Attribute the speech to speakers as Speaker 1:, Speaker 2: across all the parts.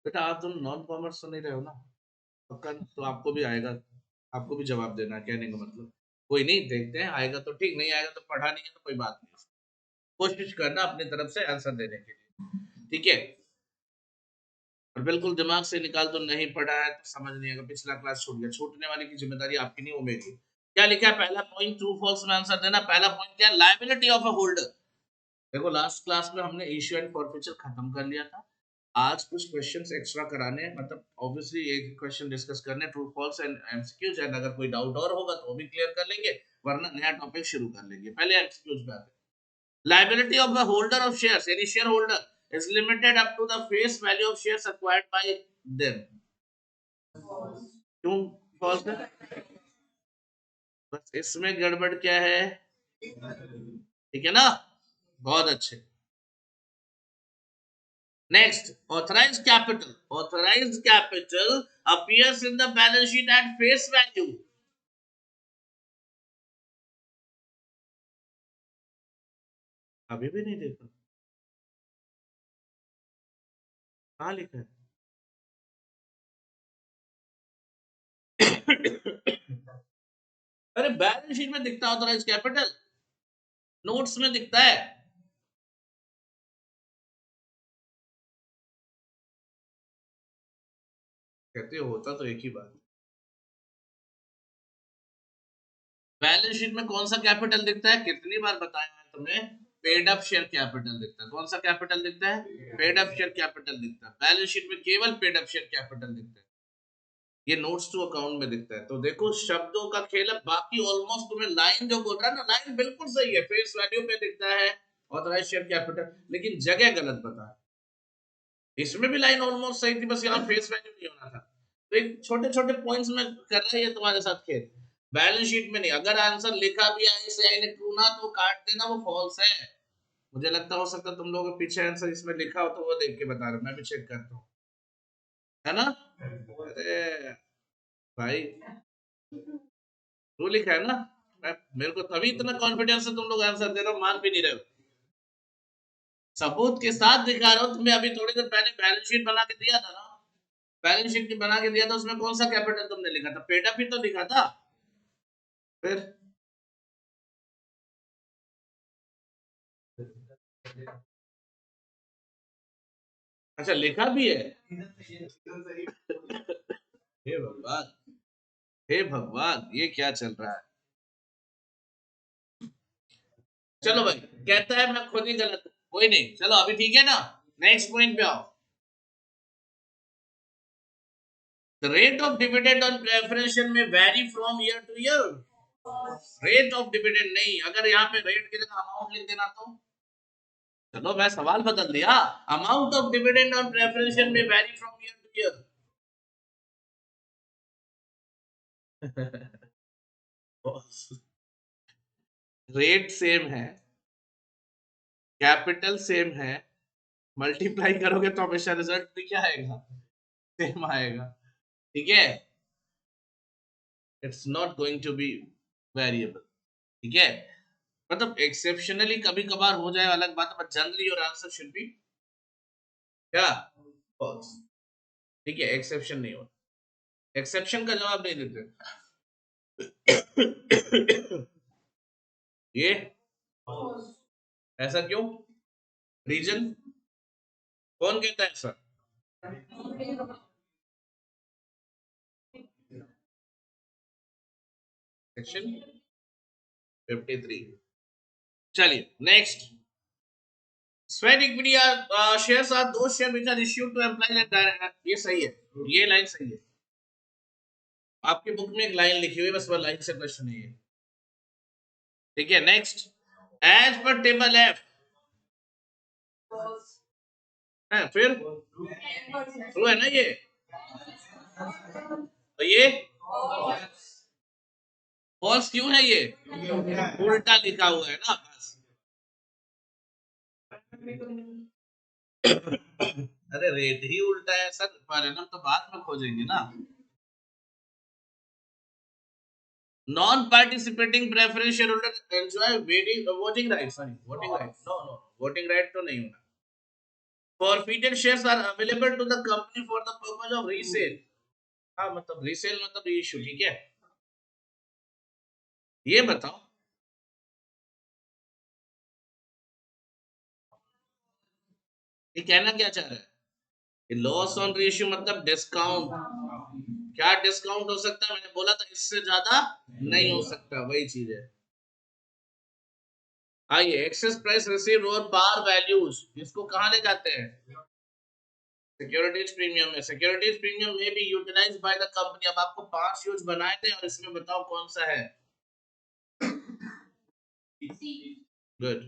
Speaker 1: बेटा आप तो नॉन कॉमर्स तो नहीं रहे हो ना, पक्का ना? तो आपको भी आएगा, आपको भी जवाब देना है, कहने का मतलब। कोई नहीं, देखते हैं, आएगा तो ठीक, नहीं आएगा तो पढ़ा नहीं है तो कोई बात नहीं। कोशिश करना अपनी तरफ से आंसर देने के लिए, ठीक है? और बिल्कुल दिमाग से निकाल दो, नहीं पढ़ा है तो समझ नहीं आएगा, पिछला क्लास छूट गया, छूटने वाले की जिम्मेदारी आपकी नहीं, वो मेरी है। क्या लिखा है पहला पॉइंट? ट्रू फॉल्स में आंसर देना। पहला पॉइंट क्या है? Liability of a holder. देखो लास्ट क्लास में हमने इश्यू एंड फॉरफीचर खत्म कर लिया था। आज कुछ क्वेश्चंस एक्स्ट्रा कराने हैं, मतलब ऑब्वियसली एक क्वेश्चन डिस्कस करने, ट्रू फॉल्स एंड एमसीक्यूज, एंड अगर कोई डाउट और होगा तो वो भी क्लियर कर लेंगे, वरना नया टॉपिक शुरू कर लेंगे। पहले एमसीक्यूज पे आते हैं। Liability of the holder of shares, any shareholder, is limited up to the face value of shares acquired by them. क्यों फॉल्स है? बस इसमें गड़बड़ क्या है? ठीक है ना? बहुत अच्छे। Next, authorised capital. Authorised capital appears in the balance sheet at face value. अभी भी नहीं देखा? कहाँ लिखा है? अरे बैलेंस शीट में दिखता है ऑथराइज्ड कैपिटल, नोट्स में दिखता है। कहते होता तो एक ही बात। बैलेंस शीट में कौन सा कैपिटल दिखता है? कितनी बार बताया मैं तुम्हें? पेड अप शेयर कैपिटल दिखता है। कौन सा कैपिटल दिखता है? पेड अप शेयर कैपिटल दिखता है। बैलेंस शीट में केवल पेड अप शेयर कैपिटल दिखता है। ये नोट्स टू अकाउंट में दिखता है। तो देखो शब्दों का खेल है, बाकी ऑलमोस्ट तुम्हें लाइन जो बोल रहा है ना, लाइन बिल्कुल सही है, फेस वैल्यू पे दिखता है ऑथराइज्ड शेयर कैपिटल, लेकिन जगह गलत बता। इसमें भी लाइन ऑलमोस्ट सही थी, बस यहाँ फेस वैल्यू नहीं होना था। तो एक छोटे छोटे पॉइंट्स में कर रहा है तुम्हारे साथ खेल। बैलेंस शीट में नहीं, अगर आंसर लिखा भी है से आई ने ट्रू ना, तो काट देना, वो फॉल्स है। मुझे लगता हो सकता तुम लोगों के पीछे आंसर इसमें लिखा हो, तो वो देख के बता रहा हूं, मैं भी चेक करता हूँ, है ना? अरे भाई, ट्रू लिखा है ना? मेरे को तभी इतना कॉन्फिडेंस है, तुम लोग आंसर दे रहे हो, मान भी नहीं रहे हो। सबूत के साथ दिखा रहा हूँ तुम्हें, अभी थोड़ी देर पहले बैलेंस शीट बना के दिया था ना। बैलेंस शीट बना के दिया था, उसमें कौन सा कैपिटल तुमने लिखा था? पेड अप ही तो लिखा था। फिर अच्छा लिखा भी है? हे भगवान, हे भगवान, ये क्या चल रहा है? चलो भाई, कहता है मैं खुद ही गलत हूं, कोई नहीं, चलो अभी ठीक है ना। नेक्स्ट पॉइंट पे आओ। The rate of dividend on preference share may vary from year to year. Rate of dividend नहीं, अगर यहाँ पे रेट की जगह अमाउंट लिख देना तो। चलो मैं सवाल बदल दिया। Amount of dividend on preference share may vary from year to year. Rate same है, कैपिटल सेम है, मल्टीप्लाई करोगे तो हमेशा रिजल्ट भी क्या आएगा? सेम आएगा। ठीक है, it's not going to be variable. ठीक है, मतलब एक्सेप्शनली कभी कभार हो जाए अलग बात है, but generally your answer should be क्या? फॉल्स। ठीक है, एक्सेप्शन नहीं होता, एक्सेप्शन का जवाब नहीं देते। ये ऐसा क्यों? रीजन? कौन कहता है ऐसा? सेक्शन 53। चलिए next. Sweat equity shares are दो share which are issued to employees and director, ये सही है, ये लाइन सही है। आपकी बुक में एक लाइन लिखी हुई है, बस वो लाइन से क्वेश्चन है ये। ठीक है, next. As per table F है, फिर ट्रू है ना ये? तो ये फॉल्स क्यों है ये? उल्टा लिखा हुआ है ना, बस। अरे रेट ही उल्टा है सर, पर तो बाद में खोजेंगे ना। Non participating preference share holder enjoy voting right, sorry voting right, no no, voting right तो नहीं होना। forfeited shares are available to the company for the purpose of resale. हाँ मतलब रीसेल मतलब रीइश्यू, ठीक है। ये बताओ ये कहना क्या चाह रहा है। लॉस ऑन रीइश्यू मतलब डिस्काउंट। क्या डिस्काउंट हो सकता है, मैंने बोला था इससे ज्यादा नहीं हो सकता, वही चीज है। आइए, एक्सेस प्राइस रिसीव और पार वैल्यूज, इसको कहाँ ले जाते हैं, सिक्योरिटीज प्रीमियम में। सिक्योरिटीज प्रीमियम में भी यूटिलाइज बाय द कंपनी। अब आपको 5 यूज बनाए थे और इसमें बताओ कौन सा है। गुड।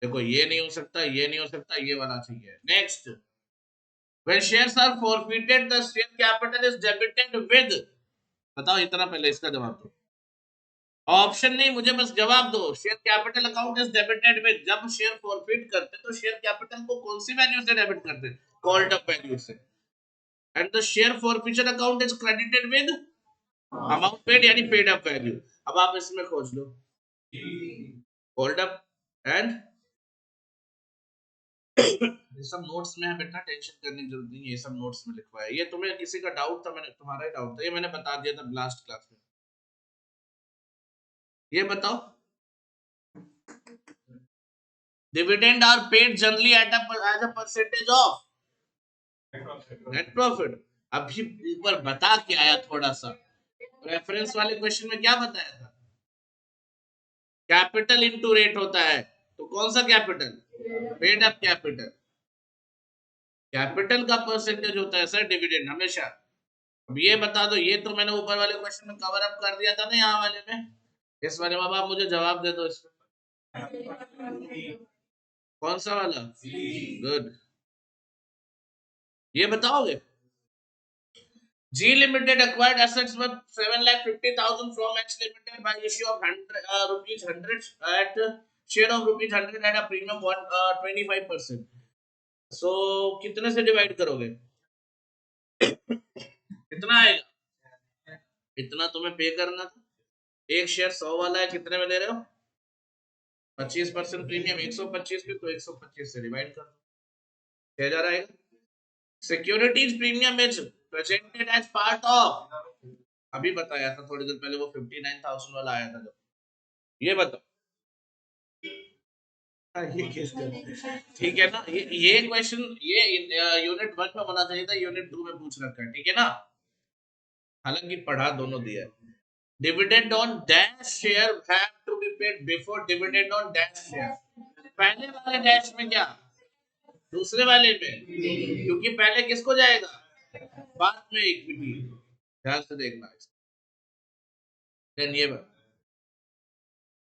Speaker 1: देखो ये नहीं हो सकता, ये नहीं हो सकता, ये वाला चाहिए। Next, when shares are forfeited the share capital is debited with, बताओ इतना पहले इसका जवाब दो। ऑप्शन नहीं, मुझे बस जवाब दो। Share capital account is debited with, जब शेयर फॉरफिट करते तो शेयर कैपिटल को कौन सी वैल्यू से डेबिट करते, कॉल्ड अप वैल्यू से। And the share forfeiture account is credited with amount paid, यानी पेड अप वैल्यू। अब आप इसमें खोज लो कॉल्ड अप एंड ये सब नोट्स में है बेटा, टेंशन करने की जरूरत नहीं है, ये सब नोट्स में लिखवा है। ये तुम्हें किसी का डाउट था, मैंने तुम्हारा ही डाउट था, ये मैंने बता दिया था लास्ट क्लास में। ये बताओ, dividend are paid generally at as a percentage of net profit. अभी ऊपर बता के आया थोड़ा सा, रेफरेंस वाले क्वेश्चन में क्या बताया था, कैपिटल इनटू रेट होता है। तो कौन सा capital, paid up capital. Capital का परसेंटेज होता है सर डिविडेंड हमेशा। अब ये बता दो, ये तो मैंने ऊपर वाले क्वेश्चन में कवर अप कर दिया था ना, यहाँ वाले में। इस वाले में आप मुझे जवाब दे दो इसमें, कौन सा वाला। गुड, ये बताओगे। G Limited acquired assets worth 7,50,000 from H Limited by issue of rupees 100 at share of rupees 100 at a premium 25%. So कितने से डिवाइड करोगे, कितना आएगा, इतना तुम्हें पे करना था। एक शेयर 100 वाला है, कितने में दे रहे हो, 25% प्रीमियम, 125 पे तो 125 से डिवाइड कर दो, 6,000 आएगा। Securities premium is presented as part of, अभी बताया था थोड़ी देर पहले, वो 59,000 वाला आया था जब। ये बताओ, ये ठीक है ना, ये क्वेश्चन ये यूनिट 1 में होना चाहिए था, यूनिट 2 में पूछ रखा है, ठीक है ना। हालांकि पढ़ा दोनों दिया है। Dividend on dash share have to be paid before dividend on dash share. पहले वाले डैश में क्या, दूसरे वाले में, क्योंकि पहले किसको जाएगा, बाद में इक्विटी। ध्यान से देखना, देन ये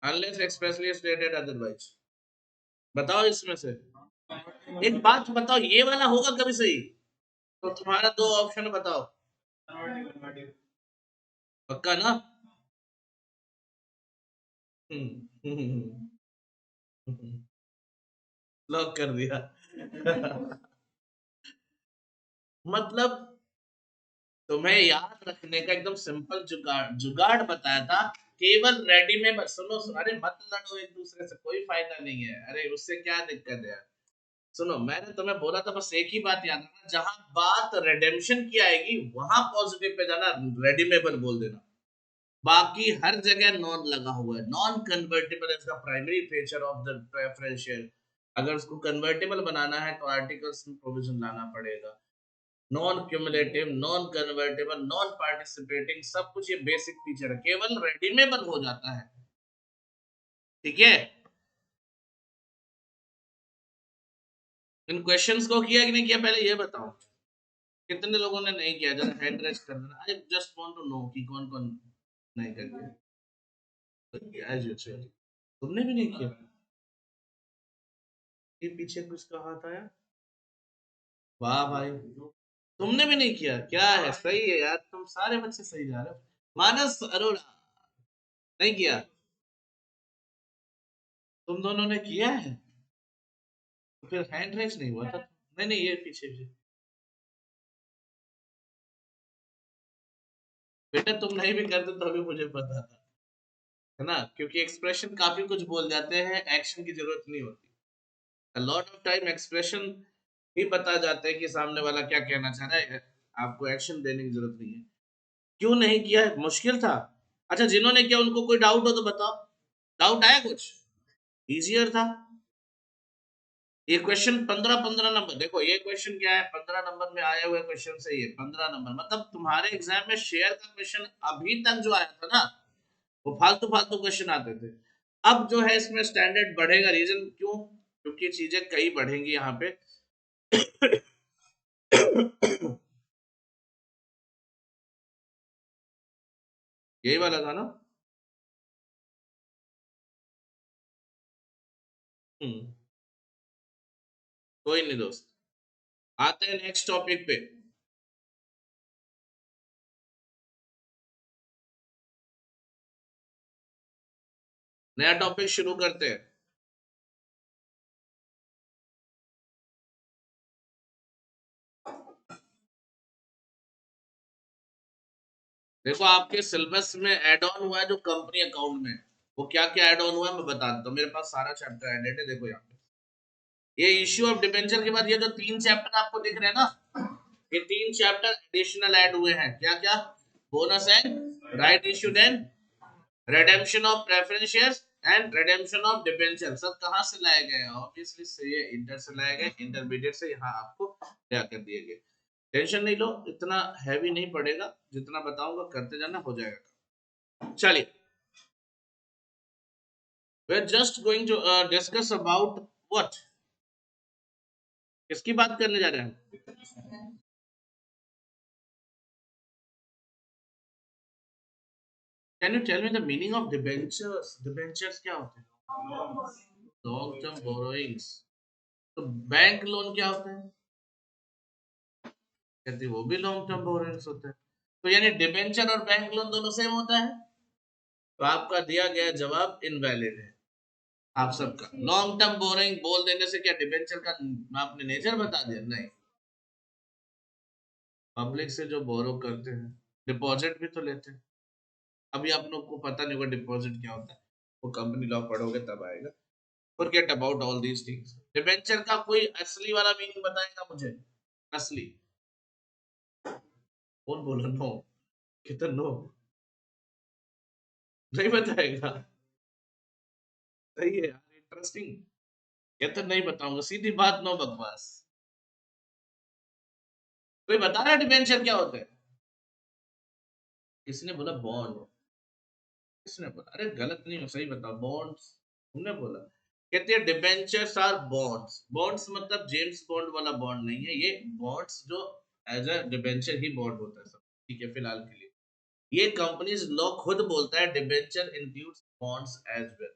Speaker 1: अनलेस एक्सप्रेसली स्टेटेड अदरवाइज। बताओ इसमें से एक बात बताओ, ये वाला होगा कभी सही, तो तुम्हारा 2 ऑप्शन बताओ, पक्का ना। लॉक कर दिया। मतलब तुम्हें याद रखने का एकदम सिंपल जुगाड़ जुगाड़ बताया था, केवल रेडी में बस सुनो। अरे मत लड़ो एक दूसरे से, कोई फायदा नहीं है, अरे उससे क्या दिक्कत है। सुनो, मैंने तुम्हें बोला था बस एक ही बात याद रखना, जहां बात रिडेम्पशन की आएगी वहां पॉजिटिव पे जाना, रेडीमेबल बोल देना। बाकी हर जगह नॉन लगा हुआ है। Non convertible is the primary feature of the preference share. अगर उसको कन्वर्टेबल बनाना है तो आर्टिकल्स में प्रोविजन लाना पड़ेगा। Non cumulative, non convertible, non participating, सब कुछ ये बेसिक फीचर है, केवल रेडीमेबल हो जाता है, ठीक है। इन क्वेश्चंस को किया कि नहीं किया पहले ये बताओ, कितने लोगों ने नहीं किया, जरा हैंड रेज कर देना। I just want to know कि कौन कौन नहीं करके, एज यूजुअल। तुमने भी नहीं किया, ये पीछे कुछ कहा था यार, वाह भाई, तुमने भी नहीं किया, क्या है, सही है यार, तुम सारे बच्चे सही जा रहे हो। मानस अरोड़ा नहीं किया, तुम दोनों ने किया है, तो फिर हैंड रेज नहीं हुआ था। नहीं नहीं, ये पीछे पीछे बेटा, तुम नहीं भी करते तो अभी मुझे पता था, है ना, क्योंकि एक्सप्रेशन काफी कुछ बोल जाते हैं, एक्शन की जरूरत नहीं होती। लॉट ऑफ टाइम एक्सप्रेशन ही बता जाते हैं कि सामने वाला क्या कहना चाह रहा है, आपको एक्शन देने की जरूरत नहीं है। क्यों नहीं किया है? मुश्किल था। अच्छा, जिन्होंने किया उनको कोई डाउट हो तो बताओ, डाउट आया कुछ? इजियर था ये क्वेश्चन। 15 नंबर देखो, ये क्वेश्चन क्या है, 15 नंबर में आए हुए क्वेश्चन से, ये 15 नंबर मतलब तुम्हारे एग्जाम में शेयर का क्वेश्चन अभी तक जो आया था ना, वो फालतू फालतू क्वेश्चन आते थे। अब जो है इसमें स्टैंडर्ड बढ़ेगा। रीजन क्यों? क्योंकि चीजें कई बढ़ेंगी यहाँ पे। यही वाला था ना? हम्म। कोई नहीं दोस्त, आते हैं नेक्स्ट टॉपिक पे। नया टॉपिक शुरू करते हैं। देखो, आपके सिलेबस में ऐड ऑन हुआ है जो कंपनी अकाउंट में, वो क्या क्या ऐड ऑन हुआ है मैं बता देता हूँ। मेरे पास सारा चैप्टर एडेड है, देखो यहाँ पे। ये इश्यू ऑफ डिबेंचर के बाद ये जो 3 चैप्टर आपको दिख रहे हैं ना, ये 3 चैप्टर एडिशनल ऐड हुए हैं। क्या क्या? Bonus and right issued and redemption of preference shares and redemption of debenture. सब कहां से लाए गए हैं? ऑब्वियसली से ये इंटर से लाए गए, इंटरमीडिएट से यहाँ आपको क्या कर दिए गए। टेंशन नहीं लो, इतना हैवी नहीं पड़ेगा, जितना बताऊंगा करते जाना, हो जाएगा। चलिए, we are just going to discuss about what, किसकी बात करने जा रहे हैं? Can you tell me the meaning of debentures? Debentures क्या होते हैं? Long term borrowings. तो बैंक लोन क्या होता है? कहते हैं वो भी लॉन्ग टर्म बोरोइंग्स होता है। तो यानी डिबेंचर और बैंक लोन दोनों सेम होता है। तो आपका दिया गया जवाब इनवैलिड है, आप सबका। लॉन्ग टर्म बोरोइंग बोल देने से क्या डिबेंचर का आपने नेचर बता दिया? नहीं। पब्लिक से जो बोरो करते हैं, डिपॉजिट भी तो लेते हैं। अभी आप लोग को पता नहीं होगा डिपॉजिट क्या होता है, वो कंपनी लॉ पढ़ोगे तब आएगा। Forget about all these things. Debenture का कोई असली वाला मीनिंग बताएगा मुझे? असली? कौन बोला नो? कितना नो? नहीं बताएगा? सही है यार, इंटरेस्टिंग। ये तो नहीं बताऊंगा, सीधी बात, नो बकवास। कोई बता रहा है डिबेंचर क्या होता है? किसने बोला बॉन्ड? किसने बोला? अरे गलत नहीं हो, सही बताओ। बॉन्ड्स तुमने बोला। कहते हैं डिबेंचर्स आर बॉन्ड्स। बॉन्ड्स मतलब जेम्स बॉन्ड वाला बॉन्ड नहीं है ये। बॉन्ड्स जो एज अ डिबेंचर ही बॉन्ड होता है सब। ठीक है, फिलहाल के लिए ये कंपनीज लॉ खुद बोलता है debenture includes bonds as well.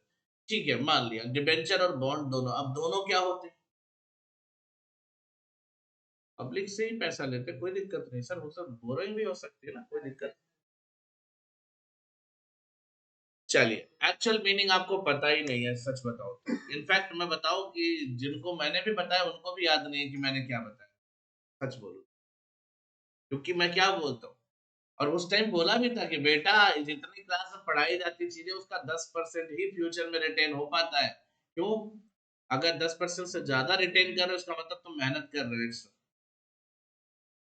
Speaker 1: ठीक है, मान लिया डिबेंचर और बॉन्ड दोनों। अब दोनों क्या होते हैं? पब्लिक से ही पैसा लेते हैं, कोई दिक्कत नहीं सर, वो सब बोरोइंग भी हो सकती है ना, कोई दिक्कत। चलिए, एक्चुअल मीनिंग आपको पता ही नहीं है, सच बताओ तो। इनफैक्ट मैं बताऊं कि जिनको मैंने भी बताया उनको भी याद नहीं है कि मैंने क्या बताया। सच बोलूं, क्योंकि मैं क्या बोलता हूँ। और उस टाइम बोला भी था कि बेटा, जितनी क्लास में पढ़ाई जाती चीजें उसका 10% ही फ्यूचर में रिटेन हो पाता है। क्यों? अगर 10% से ज्यादा रिटेन कर रहे हो उसका मतलब तुम मेहनत कर रहे हो extra।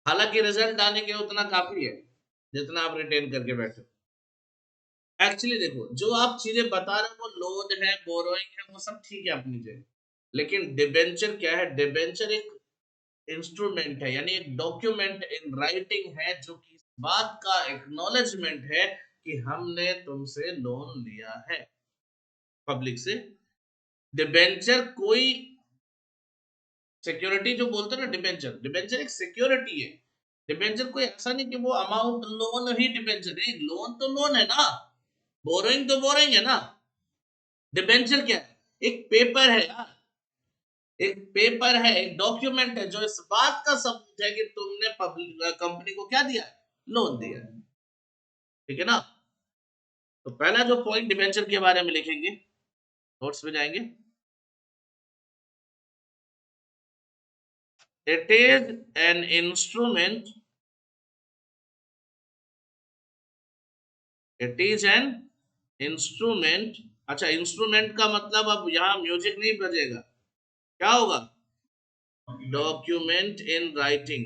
Speaker 1: हालांकि रिजल्ट आने उतना काफी है जितना आप रिटेन करके बैठे हो। एक्चुअली देखो, जो आप चीजें बता रहे हो वो लोन है, बोरोइंग है, वो सब ठीक है अपनी जगह। लेकिन डिबेंचर क्या है? डिबेंचर एक इंस्ट्रूमेंट है, यानी एक डॉक्यूमेंट इन राइटिंग है, जो कि इस बात का एक्नॉलेजमेंट है कि हमने तुमसे लोन लिया है पब्लिक से। डिबेंचर कोई सिक्योरिटी, जो बोलते हैं ना, डिबेंचर, डिबेंचर एक सिक्योरिटी है। डिबेंचर कोई ऐसा नहीं कि वो अमाउंट लोन ही डिबेंचर है। लोन तो लोन है ना, बोरोइंग तो बोरोइंग है ना। डिबेंचर क्या है? एक पेपर है यार, एक पेपर है, एक डॉक्यूमेंट है जो इस बात का सबूत है कि तुमने पब्लिक कंपनी को क्या दिया है? लोन दिया है। ठीक है ना? तो पहला जो पॉइंट डिबेंचर के बारे में लिखेंगे, नोट्स में जाएंगे। It is an instrument, it is an instrument. अच्छा, इंस्ट्रूमेंट का मतलब अब यहाँ म्यूजिक नहीं बजेगा। क्या होगा? Document in writing.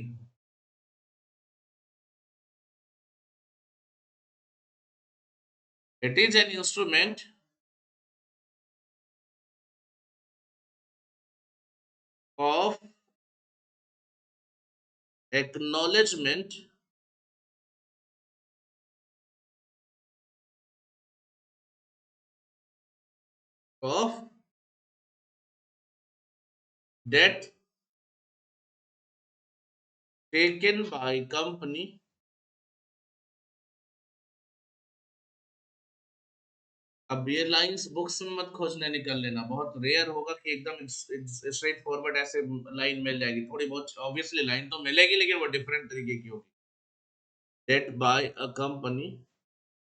Speaker 1: It is an instrument of acknowledgement of debt taken by company अब ये लाइंस बुक्स में मत खोजने निकल लेना, बहुत रेयर होगा कि एकदम स्ट्रेट फॉरवर्ड ऐसे लाइन मिल जाएगी, थोड़ी बहुत ऑब्वियसली लाइन तो मिलेगी लेकिन वो डिफरेंट तरीके की होगी। Debt by a company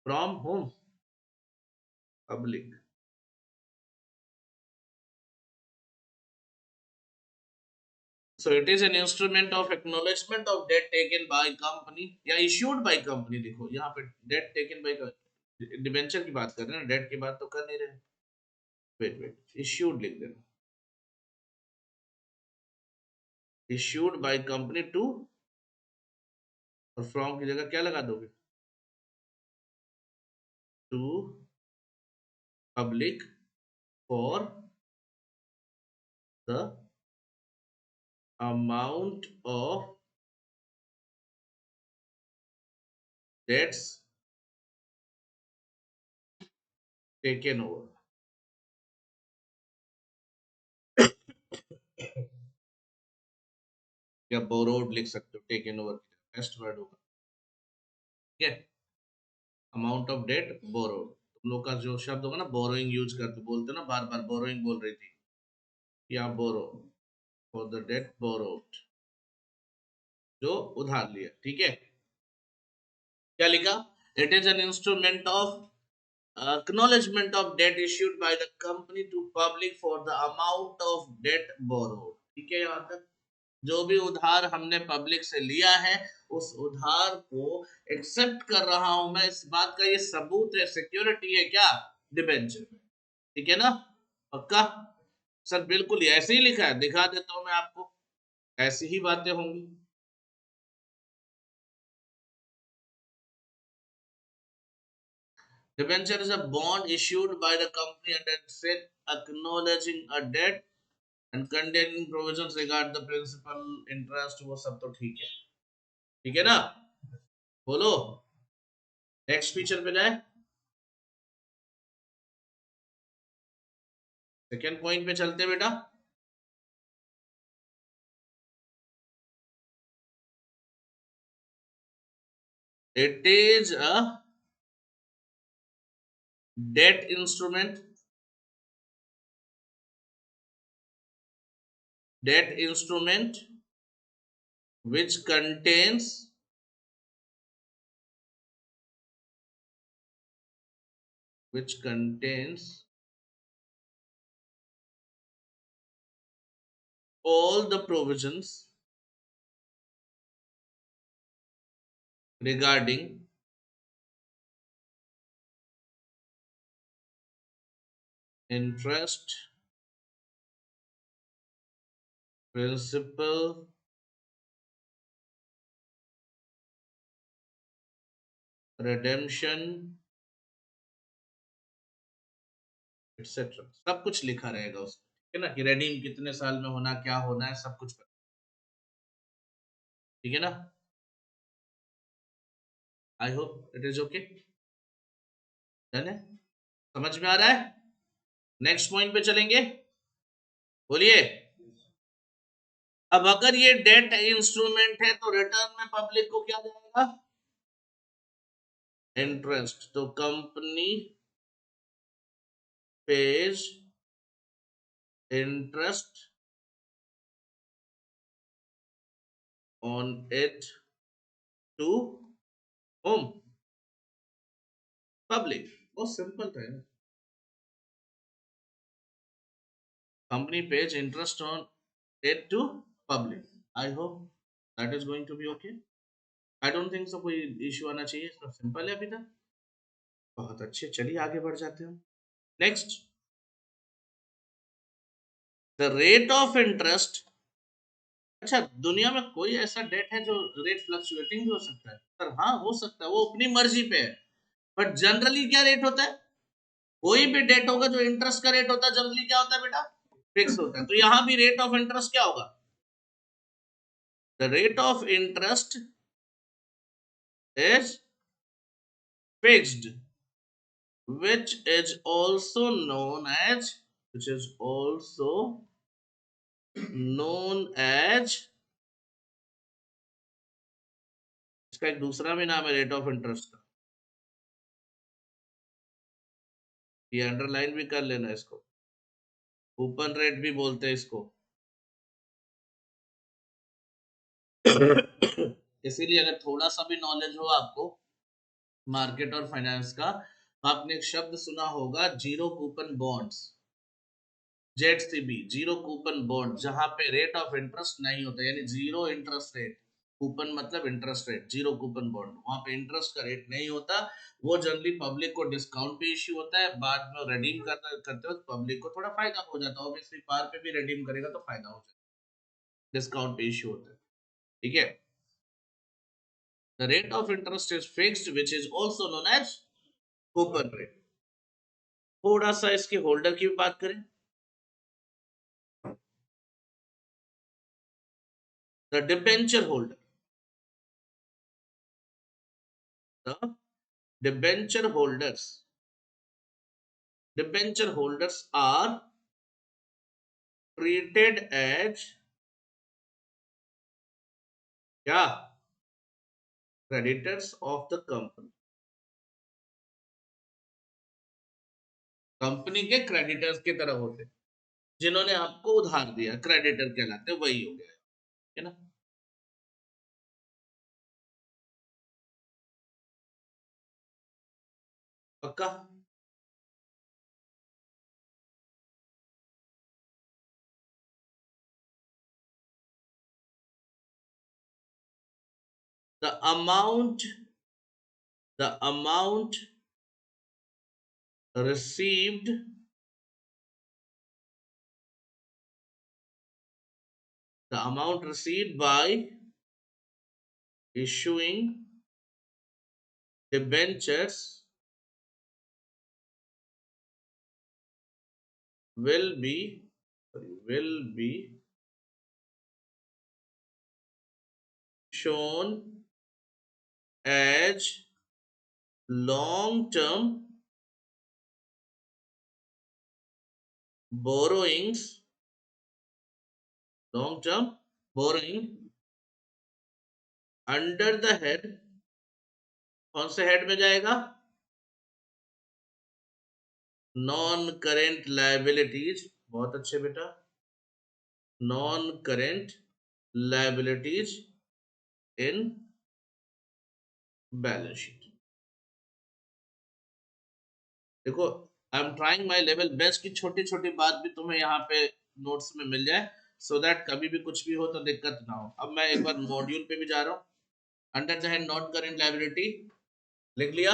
Speaker 1: from whom public. So it is an instrument of acknowledgement of debt taken by company या issued by company। देखो यहाँ पे debt taken by डिबेंचर की बात कर रहे हैं, डेट की बात तो कर नहीं रहे। वेट वेट इश्यूड लिख देना, इश्यूड बाय कंपनी टू, और फ्रॉम की जगह क्या लगा दोगे? To public for the amount of debts taken over. या बोरोड लिख सकते हो, टेकन ओवर बेस्ट वर्ड होगा। ठीक है, अमाउंट ऑफ डेट बोरोड, तुम लोग का जो शब्द होगा ना बोरोइंग यूज करते बोलते ना, बार बार बोरोइंग बोल रही थी, या बोरो फॉर द डेट बोरोड, जो उधार लिया। ठीक है, क्या लिखा? It is an instrument of acknowledgement of debt issued by the company to public for the amount of debt borrowed। ठीक है, यहाँ तक जो भी उधार हमने पब्लिक से लिया है उस उधार को एक्सेप्ट कर रहा हूं मैं, इस बात का ये सबूत है, सिक्योरिटी है क्या? डिबेंचर। ठीक है ना, पक्का? सर बिल्कुल ही ऐसे ही लिखा है, दिखा देता हूं मैं आपको, ऐसी ही बातें होंगी। Debenture is a bond issued by the company under said acknowledging a debt and containing provisions regard the principal interest। वो सब तो ठीक है, ठीक है ना? बोलो, नेक्स्ट फीचर पे जाए, सेकेंड पॉइंट पे चलते बेटा। It is a debt instrument, debt instrument which contains which contains all the provisions regarding interest, principal, redemption etcetera, सब कुछ लिखा रहेगा उसमें। ठीक है ना, कि रेडीम कितने साल में होना, क्या होना है, सब कुछ। ठीक है ना, I hope it is okay, done है, समझ में आ रहा है? नेक्स्ट पॉइंट पे चलेंगे, बोलिए। अब अगर ये डेट इंस्ट्रूमेंट है तो रिटर्न में पब्लिक को क्या जाएगा? इंटरेस्ट। तो company pays interest on it to whom public. बहुत सिंपल था ना, company pays interest on it to public. I hope that is going to be okay. I don't think so कोई issue आना चाहिए, इसका सिंपल है अभी तक। बहुत अच्छे, चलिए आगे बढ़ जाते हैं। Next, the rate of interest. अच्छा, दुनिया में कोई ऐसा डेट है जो रेट फ्लक्चुएटिंग भी हो सकता है? सर हाँ, हो सकता है, वो अपनी मर्जी पे है। बट जनरली क्या रेट होता है? कोई भी डेट होगा जो इंटरेस्ट का रेट होता है, जनरली क्या होता है बेटा? फिक्स होता है। तो यहां भी रेट ऑफ इंटरेस्ट क्या होगा? The rate of interest is fixed, which is also known as which is also known as इसका एक दूसरा भी नाम है रेट ऑफ इंटरेस्ट का। ये अंडरलाइन भी कर लेना इसको, कूपन रेट भी बोलते हैं इसको। इसीलिए अगर थोड़ा सा भी नॉलेज हो आपको मार्केट और फाइनेंस का, तो आपने एक शब्द सुना होगा, zero coupon bonds, ZCB, zero coupon bond, जहां पे रेट ऑफ इंटरेस्ट नहीं होता, यानी जीरो इंटरेस्ट रेट। कूपन मतलब interest rate, zero coupon bond, वहां पे इंटरेस्ट का रेट नहीं होता। वो जनरली पब्लिक को डिस्काउंट पे इश्यू होता है, बाद में रिडीम करते वक्त पब्लिक को थोड़ा फायदा हो जाता है, ऑब्वियसली पार पे भी रिडीम करेगा तो फायदा हो जाएगा, डिस्काउंट पे इश्यू होता है। ठीक है, the rate of interest is fixed which is also known as coupon rate. थोड़ा सा इसके होल्डर की भी बात करें, the debenture holder, the debenture holders, debenture holders are treated as क्या? Creditors of the company, company के क्रेडिटर्स की तरह होते हैं। जिन्होंने आपको उधार दिया क्रेडिटर कहलाते, वही हो गया है ना। पक्का? the amount the amount received by issuing debentures will be shown as long term borrowings, long term borrowing under the head, कौन से हेड में जाएगा? नॉन करेंट लाइबिलिटीज, बहुत अच्छे बेटा, non current liabilities in balance sheet. देखो, I am trying my level best की छोटी छोटी बात भी तुम्हें यहाँ पे नोट्स में मिल जाए, सो दैट कभी भी कुछ भी हो तो दिक्कत ना हो। अब मैं एक बार मॉड्यूल पे भी जा रहा हूँ। Under the head non current liability लिख लिया।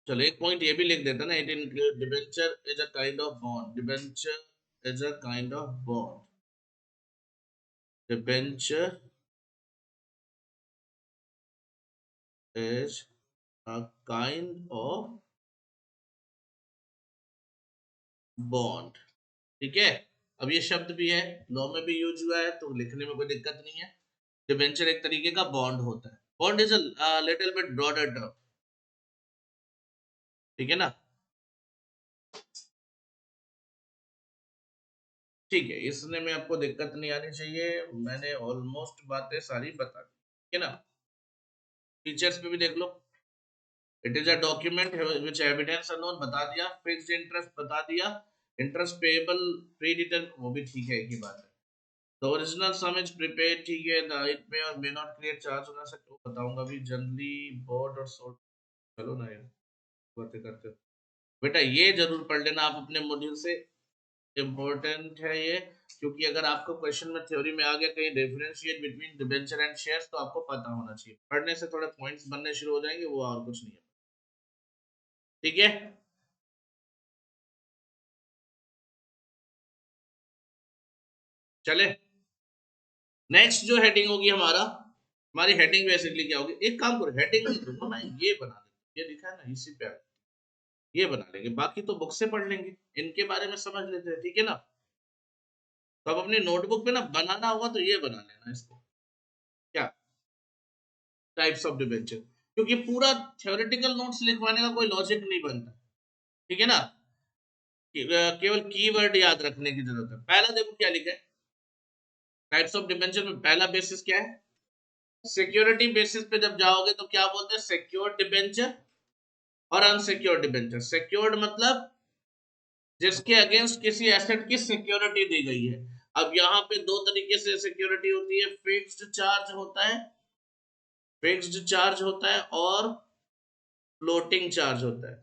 Speaker 1: चलो एक पॉइंट ये भी लिख देता ना, it include debenture is a kind of bond, debenture is a kind of bond, debenture is a kind of bond। ठीक है, अब ये शब्द भी है, लॉ में भी यूज हुआ है, तो लिखने में कोई दिक्कत नहीं है। डिबेंचर एक तरीके का बॉन्ड होता है। Bond is a little bit broader term, ठीक है ना। ठीक है, इसने में आपको दिक्कत नहीं आनी चाहिए, मैंने ऑलमोस्ट बातें सारी बता दी, ठीक है ना। फीचर्स पे भी देख लो, it is a document which evidence alone बता दिया, फिक्स्ड इंटरेस्ट बता दिया, इंटरेस्ट पेएबल प्री डिटर्म, वो भी ठीक है, एक ही बात है। The original sum is prepaid, ठीक है, it may or may not create charge होना सकता है, बताऊंगा भी, जनरली bought और sold। चलो ना यार, बातें करते हो बेटा, ये जरूर पढ़ लेना आप अपने मॉड्यूल से, इम्पोर्टेंट है ये, क्योंकि अगर आपको क्वेश्चन में थ्योरी में आ गया कहीं differentiate between debenture and shares, तो आपको पता होना चाहिए, पढ़ने से थोड़े पॉइंट्स बनने शुरू हो जाएंगे, वो और कुछ नहीं है। ठीक है। चले, नेक्स्ट जो हेडिंग होगी हमारी हेडिंग बेसिकली क्या होगी, एक काम करो हेडिंग नहीं दूंगा मैं, ये बना देंगे, ये लिखा है ना इसी पे ये बना लेंगे, बाकी तो बुक से पढ़ लेंगे, इनके बारे में समझ लेते हैं, ठीक है ना। तो अब अपनी नोटबुक पे ना बनाना होगा तो ये बना लेना इसको, क्या टाइप्स ऑफ डिबेंचर, क्योंकि पूरा थ्योरेटिकल नोट्स लिखवाने का कोई लॉजिक नहीं बनता, ठीक है ना, केवल कीवर्ड याद रखने की जरूरत है। पहला देखो क्या लिखा है टाइप्स ऑफ डिबेंचर में, पहला बेसिस क्या है, सिक्योरिटी बेसिस पे जब जाओगे तो क्या बोलते हैं, सिक्योर्ड डिबेंचर और अनसिक्योर्ड डिबेंचर। सिक्योर्ड मतलब जिसके अगेंस्ट किसी एसेट की सिक्योरिटी दी गई है। अब यहाँ पे दो तरीके से सिक्योरिटी होती है, फिक्स्ड चार्ज होता है, फिक्स्ड चार्ज होता है और फ्लोटिंग चार्ज होता है।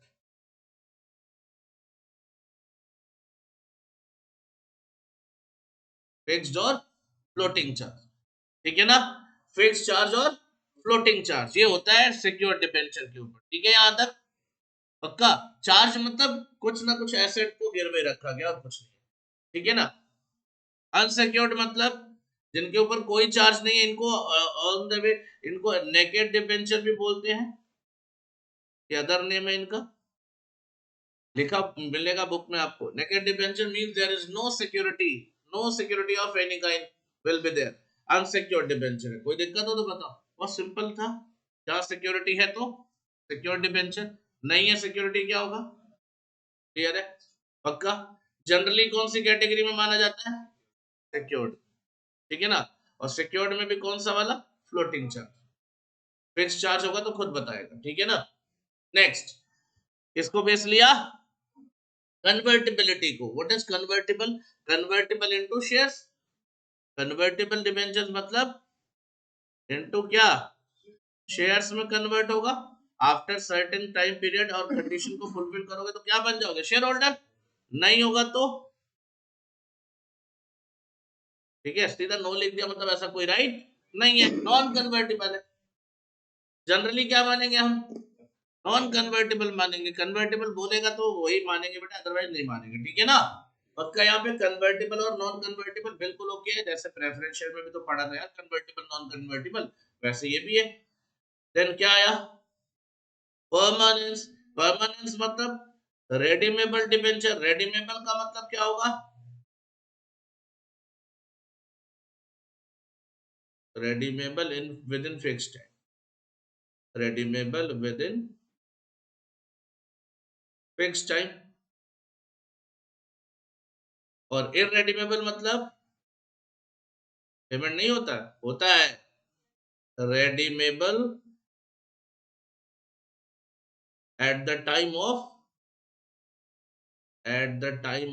Speaker 1: फिक्स्ड और फ्लोटिंग चार्ज, ठीक है ना, फिक्स्ड चार्ज और फ्लोटिंग चार्ज, ये होता है सिक्योर डिबेंचर के ऊपर, ठीक है यहां तक पक्का। चार्ज मतलब कुछ ना कुछ एसेट को गिरवे रखा गया और कुछ नहीं, ठीक है ना। अनसिक्योर्ड मतलब जिनके ऊपर कोई चार्ज नहीं है, इनको ऑन द वे, इनको नेकेड डिबेंचर भी बोलते हैं, ये अदर नेम है इनका, लिखा मिलेगा बुक में आपको। Naked debenture means there is no security of any kind will be there. Unsecured debenture है, कोई दिक्कत हो तो बताओ, बहुत सिंपल था, जहां सिक्योरिटी है तो सिक्योर्ड डिबेंचर, नहीं है सिक्योरिटी क्या होगा, क्लियर है पक्का। जनरली कौन सी कैटेगरी में माना जाता है, सिक्योर्ड, ठीक है ना, और सिक्योर्ड में भी कौन सा वाला, फ्लोटिंग चार्ज। फिक्स चार्ज होगा तो खुद बताएगा, ठीक है ना। नेक्स्ट, इसको बेस लिया कन्वर्टिबिलिटी को, what is convertible, convertible into shares, convertible debentures मतलब इनटू क्या, शेयर्स में कन्वर्ट होगा आफ्टर सर्टेन टाइम पीरियड और कंडीशन को फुलफिल करोगे तो क्या बन जाओगे, शेयर होल्डर, नहीं होगा तो, ठीक है, सीधा नो लिख दिया मतलब ऐसा कोई राइट नहीं है, नॉन कन्वर्टिबल है। जनरली क्या मानेंगे हम, नॉन कन्वर्टेबल मानेंगे, कन्वर्टेबल बोलेगा तो वही मानेंगे बेटा, अदरवाइज नहीं मानेंगे, ठीक है ना। पक्का यहाँ पे कन्वर्टेबल और नॉन कन्वर्टेबल बिल्कुल ओके है, जैसे प्रेफरेंस शेयर में भी तो पढ़ा था यार, कन्वर्टेबल नॉन कन्वर्टेबल, वैसे ये भी है। देन क्या आया, परमानेंस, परमानेंस मतलब रेडीमेबल डिबेंचर, रेडीमेबल का मतलब क्या होगा, redeemable in with in fixed time, redeemable with in fixed time, और इरेडीमेबल मतलब पेमेंट नहीं होता, होता है redeemable at the time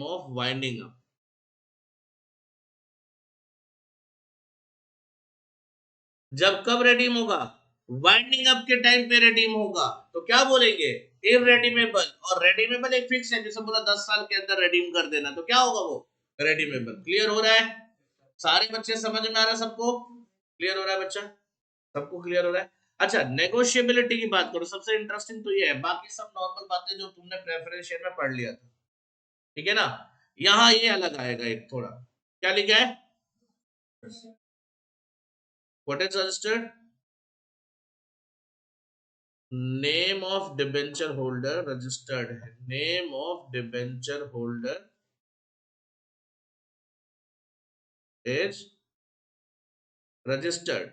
Speaker 1: of winding up। जब कब रेडीम होगा, वाइंडिंग अप के टाइम पे रेडीम होगा, तो क्या बोलेंगे, इरेडीमेबल, और रेडीमेबल एक फिक्स है, जैसे बोला 10 साल के अंदर रेडीम कर देना, तो क्या होगा वो रेडीमेबल। क्लियर हो रहा है, सारे बच्चे समझ में आ रहा है सबको, क्लियर हो रहा है बच्चा, सबको क्लियर हो रहा है। अच्छा, नेगोशिएबिलिटी की बात करो, सबसे इंटरेस्टिंग तो ये है, बाकी सब नॉर्मल बातें जो तुमने प्रेफरेंस शेयर में पढ़ लिया था, ठीक है ना। यहाँ ये अलग आएगा एक थोड़ा, क्या लिखा है, what is registered, name of debenture holder registered है, name of debenture holder is registered.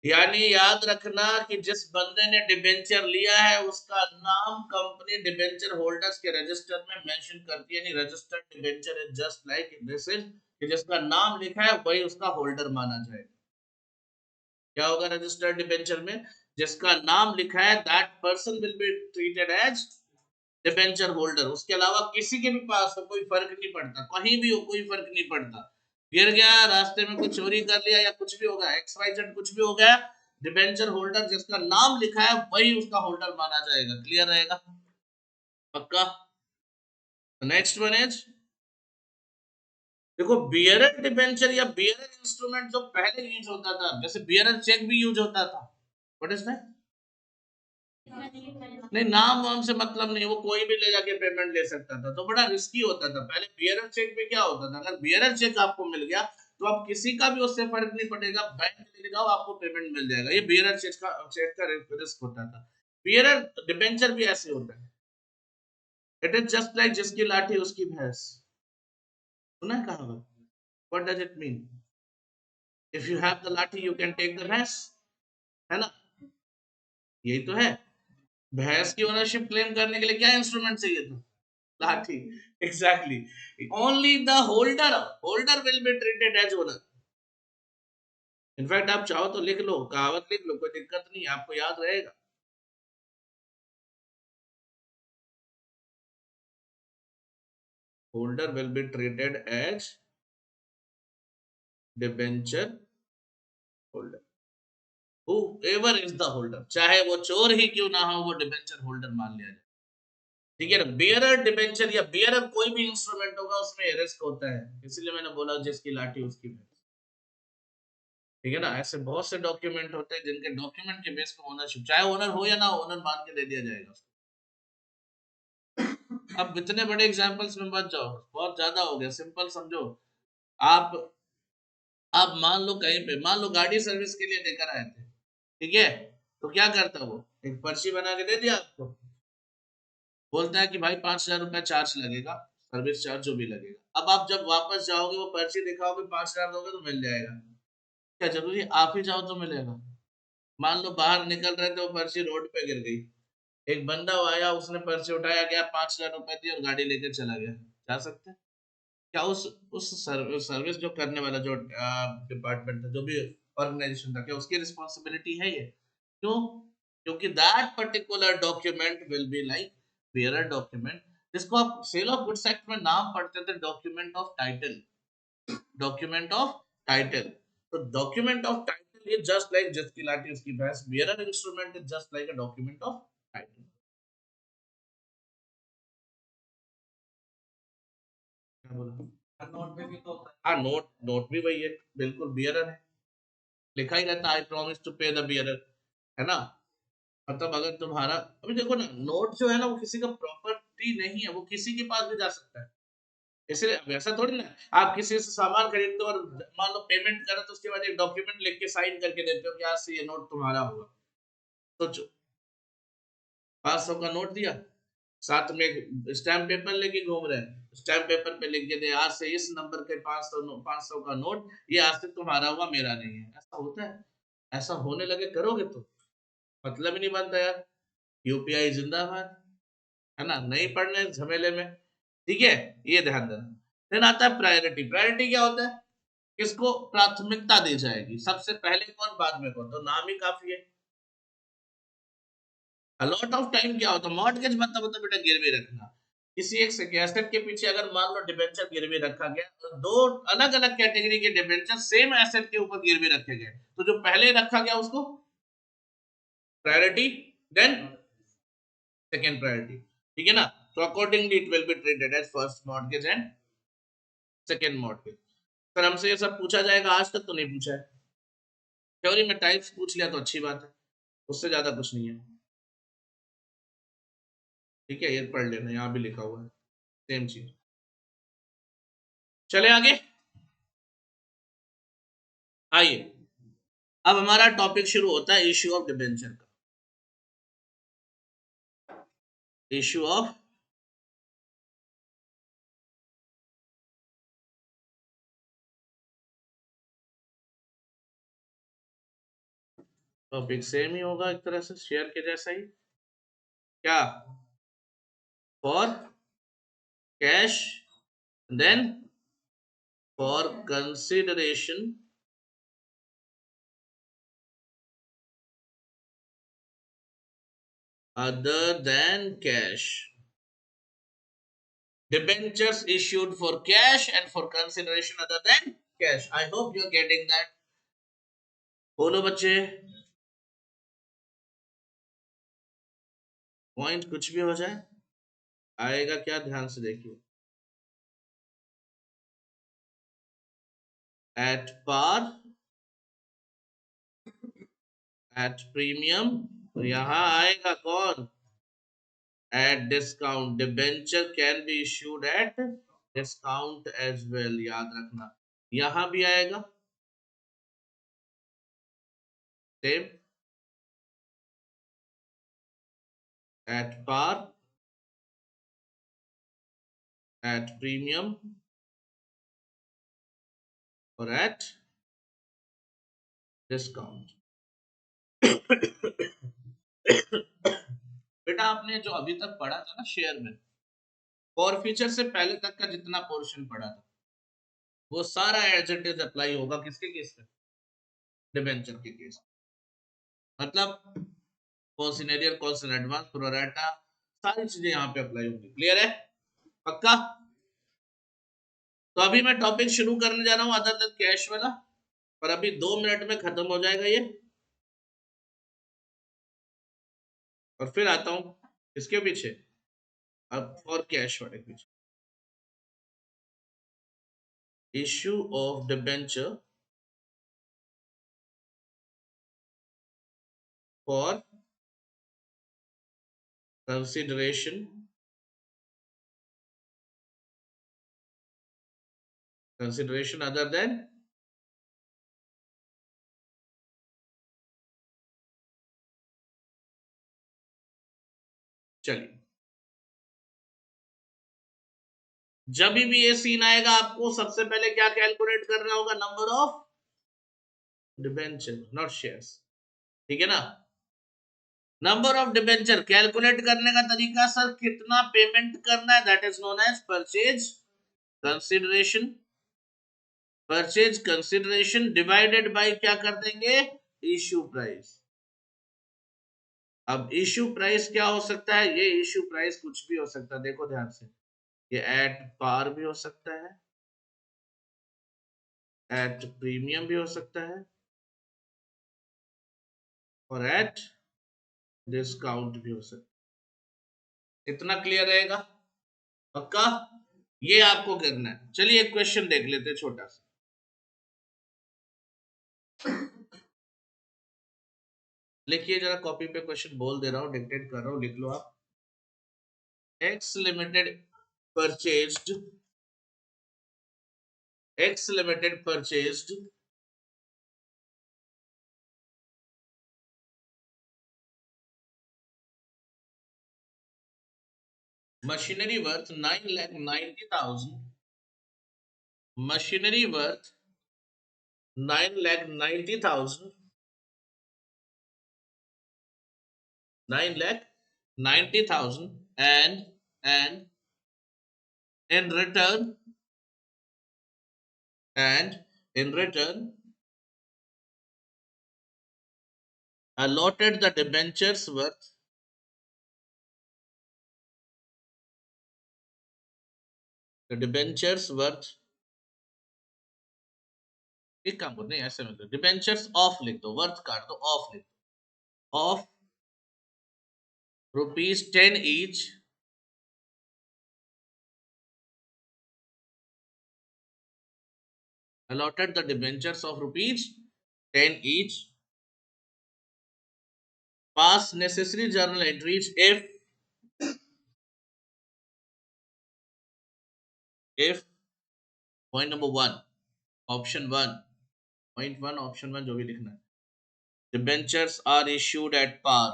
Speaker 1: यानी याद रखना कि जिस बंदे ने डिबेंचर लिया है उसका नाम कंपनी डिबेंचर होल्डर्स के रजिस्टर में मेंशन करती है, यानी registered debenture is just like this is, कि जिसका नाम लिखा है वही उसका होल्डर माना जाएगा। क्या होगा रजिस्टर्ड डिबेंचर में, जिसका नाम लिखा है that person will be treated as debenture holder, उसके अलावा किसी के भी पास हो कोई फर्क नहीं पड़ता, कहीं भी हो कोई फर्क नहीं पड़ता, गिर गया रास्ते में कुछ चोरी कर लिया या कुछ भी होगा, एक्स वाई जेड कुछ भी हो गया, डिबेंचर होल्डर जिसका नाम लिखा है वही उसका होल्डर माना जाएगा। क्लियर रहेगा पक्का। नेक्स्ट वन इज, देखो बियरर डिबेंचर या बियरर इंस्ट्रूमेंट जो पहले यूज होता था, जैसे बियरर चेक भी यूज होता था, व्हाट इज दैट, नहीं, नाम वाम से मतलब नहीं, वो कोई भी ले जाके पेमेंट ले सकता था, तो बड़ा रिस्की होता था। पहले बियरर चेक में क्या होता था, अगर बियरर चेक आपको मिल गया तो आप किसी का भी उससे फर्क नहीं पड़ेगा, बैंक लेके जाओ आपको पेमेंट मिल जाएगा। ये बियरर चेक का रिस्क होता था। बियरर डिबेंचर भी ऐसे होता है। इट इज जस्ट लाइक जिसकी लाठी उसकी भैंस, सुना है कहावत? What does it mean? If you have the लाठी यू कैन टेक द भैंस, है ना? यही तो है। भैंस की ओनरशिप क्लेम करने के लिए क्या इंस्ट्रूमेंट चाहिए था? लाठी। Exactly. Only the holder will be treated as owner. In fact आप चाहो तो लिख लो, कहावत लिख लो, कोई दिक्कत नहीं, आपको याद रहेगा। Holder will be treated as debenture holder. whoever is the holder, चाहे वो चोर ही क्यों ना हो, वो डिबेंचर होल्डर मान लिया जाए। ठीक है ना? बियरर डिबेंचर या बियरर कोई भी इंस्ट्रूमेंट होगा उसमें रिस्क होता है, इसलिए मैंने बोला जिसकी लाठी उसकी भैंस। ठीक है ना? ऐसे बहुत से डॉक्यूमेंट होते हैं जिनके डॉक्यूमेंट के बेस पर ओनरशिप, चाहे ओनर हो या ना, ओनर मान के दे दिया जाएगा उसको। अब इतने बड़े एग्जांपल्स में मत जाओ, बहुत ज्यादा हो गया, सिंपल समझो। आप आप मान लो कहीं पे, मान लो गाड़ी सर्विस के लिए लेकर आए थे, ठीक है? तो क्या करता वो, एक पर्ची बना के दे दिया आपको, बोलता है कि भाई 5,000 रुपया चार्ज लगेगा, सर्विस चार्ज जो भी लगेगा। अब आप जब वापस जाओगे वो पर्ची दिखाओगे, 5,000 दोगे तो मिल जाएगा। क्या जरूरी आप ही जाओ तो मिलेगा? मान लो बाहर निकल रहे थे, वो पर्ची रोड पे गिर गई, एक बंदा आया, उसने पर्ची उठाया गया, 5,000 रुपए दिए और गाड़ी लेकर चला गया, जा सकते हैं? क्या उस सर्विस जो करने वाला जो डिपार्टमेंट था, जो भी ऑर्गेनाइजेशन था, क्या उसकी रिस्पॉन्सिबिलिटी है ये? क्यों? क्योंकि that particular document will be like bearer document, जिसको आप सेल ऑफ गुड्स एक्ट में नाम पढ़ते थे document of title. Document of title. तो document of title is just like जिसकी लाठी उसकी भैंस, bearer instrument is just like a document of title. क्या बोला? नोट में भी तो होता है। हाँ, नोट नोट भी वही है, बिल्कुल बियरर है, लिखा ही रहता है आई प्रॉमिस टू पे द बियरर, है ना? मतलब अगर तुम्हारा, अभी देखो ना, नोट जो है ना वो किसी का प्रॉपर्टी नहीं है, वो किसी के पास भी जा सकता है। इसलिए अब ऐसा थोड़ी ना, आप किसी से सामान खरीदते हो और मान लो पेमेंट करो तो उसके बाद एक डॉक्यूमेंट लिख के साइन करके देते हो कि आज से ये नोट तुम्हारा होगा। सोचो, 500 का नोट दिया, साथ में एक स्टैम्प पेपर लेके घूम रहे हैं, स्टैम्प पेपर पे लिख के दे आज से इस नंबर के 500 का नोट, ये आज से तुम्हारा हुआ, मेरा नहीं है। ऐसा होता है? ऐसा होने लगे करोगे तो मतलब ही नहीं बनता यार। यूपीआई जिंदाबाद, है ना? नहीं पढ़ने झमेले में। ठीक है, ये ध्यान देना। फिर आता है प्रायोरिटी। प्रायोरिटी क्या होता है? किसको प्राथमिकता दी जाएगी, सबसे पहले कौन बाद में कौन, तो नाम ही काफी है। अलॉट ऑफ टाइम क्या होता है? मॉर्टगेज मतलब होता है बेटा गिरवी रखना। किसी एक एसेट के पीछे अगर मान लो डिबेंचर गिरवी रखा गया, तो दो अलग अलग कैटेगरी के डिबेंचर सेम एसेट के ऊपर गिरवी रखे गए, तो जो पहले रखा गया उसको प्रायोरिटी, देन सेकेंड प्रायोरिटी। ठीक है ना? तो accordingly it will be treated as first mortgage and second mortgage. Sir हमसे ये सब पूछा जाएगा? आज तक तो नहीं पूछा है। थ्योरी में टाइप्स पूछ लिया तो अच्छी बात है, उससे ज्यादा कुछ नहीं है। ठीक है, ये पढ़ लेना, यहाँ भी लिखा हुआ है सेम चीज। चले आगे, आइए। अब हमारा टॉपिक शुरू होता है इश्यू ऑफ डिबेंचर का। इश्यू ऑफ, टॉपिक सेम ही होगा एक तरह से, शेयर के जैसा ही। क्या? For cash, then for consideration other than cash. Debentures issued for cash and for consideration other than cash. I hope you're getting that. बोलो बच्चे, पॉइंट कुछ भी हो जाए, आएगा क्या, ध्यान से देखिए। At par, at premium, तो यहां आएगा कौन? At discount. Debenture can be issued at discount as well, याद रखना। यहां भी आएगा same, at par, at premium और एट डिस्काउंट। बेटा आपने जो अभी तक पढ़ा था ना शेयर में, फॉर फ्यूचर से पहले तक का जितना पोर्शन पढ़ा था वो सारा एज इट इज अप्लाई होगा किसके केस में? डिबेंचर के केस। मतलब कॉन्सिनेरियर, कॉन्सन एडवांस, प्रोराटा, सारी चीजें यहाँ पे अप्लाई होंगी। क्लियर है? पक्का? तो अभी मैं टॉपिक शुरू करने जा रहा हूँ अदर देन कैश वाला, पर अभी 2 मिनट में खत्म हो जाएगा ये, और फिर आता हूँ इसके पीछे, अब फॉर कैश वाले पीछे। Issue of debenture for consideration other than चलिए, जब भी ये सीन आएगा आपको सबसे पहले क्या कैलकुलेट करना होगा? Number of debenture, not shares. ठीक है ना? नंबर ऑफ डिबेंचर कैलकुलेट करने का तरीका सर, कितना पेमेंट करना है, that is known as purchase consideration. Purchase consideration divided by क्या कर देंगे? Issue price. अब इश्यू प्राइस क्या हो सकता है? ये इश्यू प्राइस कुछ भी हो सकता है, देखो ध्यान से। ये एट पार भी हो सकता है, एट प्रीमियम भी हो सकता है, और एट डिस्काउंट भी हो सकता है। इतना क्लियर रहेगा? पक्का? ये आपको करना है। चलिए एक क्वेश्चन देख लेते हैं छोटा सा। लिखिए जरा कॉपी पे, क्वेश्चन बोल दे रहा हूं, डिक्टेट कर रहा हूं, लिख लो आप। X limited purchased, x limited purchased machinery worth 9,90,000, machinery worth 9,90,000, 9,90,000, and in return, allotted the debentures worth एक काम करो, नहीं ऐसे मतलब डिबेंचर्स ऑफ लिख दो, वर्थ काट दो, ऑफ लिख दो, of ₹10 each, allotted the debentures of ₹10 each, pass necessary journal entries if point number 1, option 1, point 1, option 1 जो भी लिखना है, debentures are issued at par,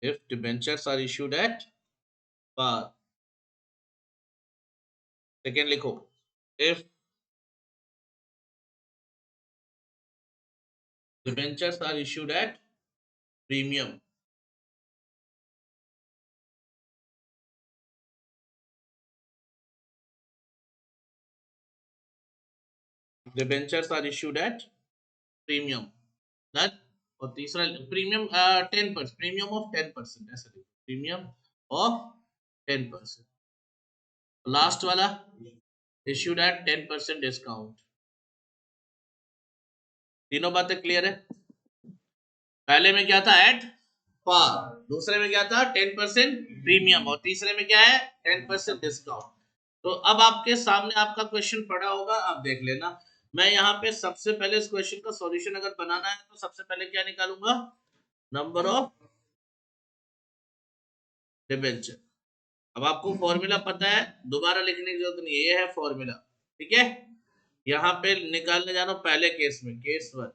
Speaker 1: if debentures are issued at par. Second लिखो, if debentures are issued at premium, debentures are issued at premium, that, और तीसरा premium 10%, premium of 10%, ऐसा लिखो, premium of 10%। Last वाला issued at 10% डिस्काउंट। तीनों बातें clear है? पहले में क्या था? एट पार, दूसरे में क्या था? 10% प्रीमियम, और तीसरे में क्या है? 10% डिस्काउंट। तो अब आपके सामने आपका क्वेश्चन पड़ा होगा, आप देख लेना। मैं यहाँ पे सबसे पहले इस क्वेश्चन का सॉल्यूशन अगर बनाना है तो सबसे पहले क्या निकालूंगा, नंबर ऑफ डिबेंचर। अब आपको फॉर्मूला पता है, दोबारा लिखने की जरूरत नहीं है, ये है फॉर्मूला, ठीक है। यहाँ पे निकालने जा रहा हूं पहले केस में, केस 1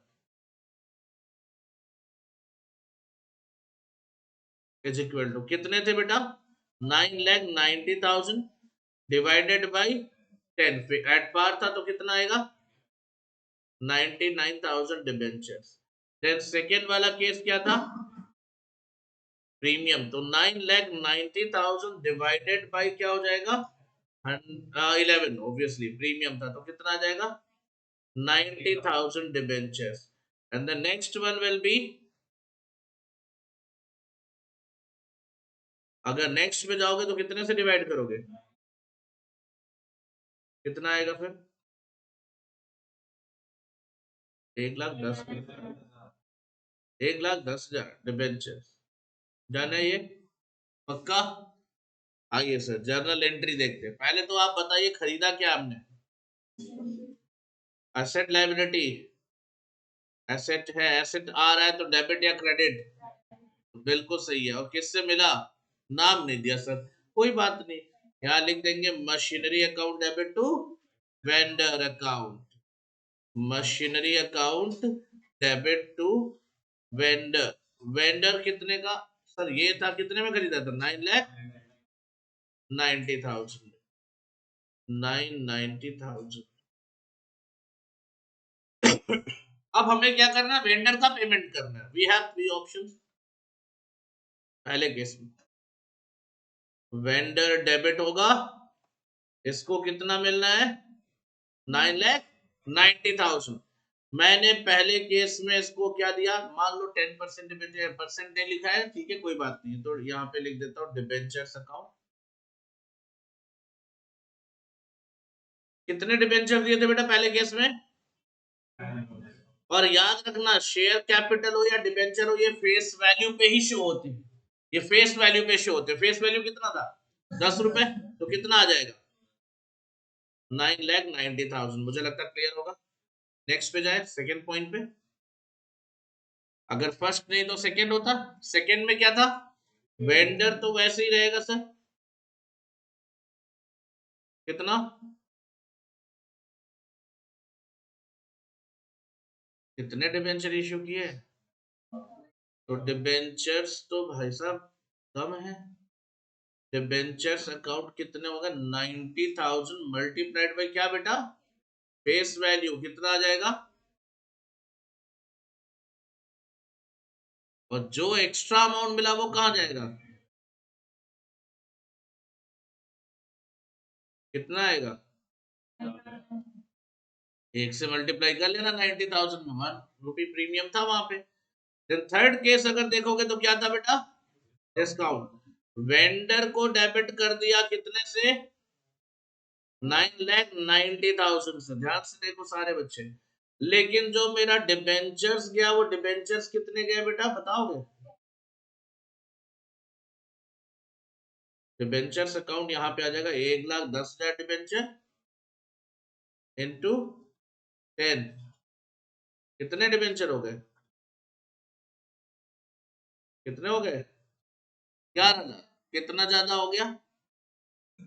Speaker 1: इज इक्वल टू, कितने थे बेटा, 9,90,000 डिवाइडेड बाई 10, एट पार था तो कितना आएगा, 99,000 डिबेंचर्स। देन सेकेंड वाला केस क्या था, प्रीमियम, तो 9,90,000 डिवाइडेड बाई क्या हो जाएगा, 11, ऑब्वियसली प्रीमियम था तो कितना आ जाएगा, 90,000 debentures. And the next one will be, अगर नेक्स्ट में जाओगे तो कितने से डिवाइड करोगे, कितना आएगा फिर, 1,10,000, 1,10,000 डिबेंचर्स, जाना है ये पक्का। आइए सर जर्नल एंट्री देखते हैं, पहले तो आप बताइए खरीदा क्या हमने, एसेट लायबिलिटी, एसेट है, एसेट आ रहा है तो डेबिट या क्रेडिट, बिल्कुल सही है। और किससे मिला, नाम नहीं दिया सर, कोई बात नहीं, यहाँ लिख देंगे machinery account debit to vendor account, machinery account debit to vendor. Vendor कितने का, सर ये था, कितने में खरीदा था, 9,90,000, 990,000। अब हमें क्या करना है, वेंडर का पेमेंट करना है, वी हैव थ्री ऑप्शंस। पहले केस में वेंडर डेबिट होगा, इसको कितना मिलना है, 9,90,000। मैंने पहले केस में इसको क्या दिया, मान लो 10% परसेंट नहीं लिखा है, ठीक है कोई बात नहीं, तो यहाँ पे लिख देता हूँ डिबेंचर्स अकाउंट। कितने डिबेंचर दिए थे बेटा पहले केस में, और याद रखना शेयर कैपिटल हो या डिबेंचर हो, ये फेस वैल्यू पे ही शो होते हैं, ये फेस वैल्यू पे शो होते हैं। फेस वैल्यू कितना था, 10 रुपए, तो कितना आ जाएगा, 9,90,000। मुझे लगता है क्लियर होगा। नेक्स्ट पे जाए, सेकेंड पॉइंट पे, अगर फर्स्ट नहीं तो सेकेंड होता, सेकेंड में क्या था, वेंडर तो वैसे ही रहेगा सर, कितना, कितने डिबेंचर इश्यू किए, तो डिबेंचर्स तो भाई साहब कम है, डिबेंचर्स अकाउंट कितने होगा, 90,000 मल्टीप्लाइड बाई क्या बेटा, फेस वैल्यू, कितना आ जाएगा, और जो एक्स्ट्रा अमाउंट मिला वो कहां जाएगा, कितना आएगा, एक से मल्टीप्लाई कर लेना, 90,000 में 1 रुपी प्रीमियम था वहां पे। फिर थर्ड केस अगर देखोगे तो क्या था बेटा, डिस्काउंट, वेंडर को डेबिट कर दिया कितने से, 9,90,000 से, ध्यान से देखो सारे बच्चे, लेकिन जो मेरा डिबेंचर्स गया वो डिबेंचर्स कितने गए बेटा बताओगे, डिबेंचर्स अकाउंट यहाँ पे आ जाएगा 1,10,000 डिबेंचर इंटू 10, कितने डिबेंचर हो गए, कितने हो गए, 11,000, कितना ज्यादा हो गया,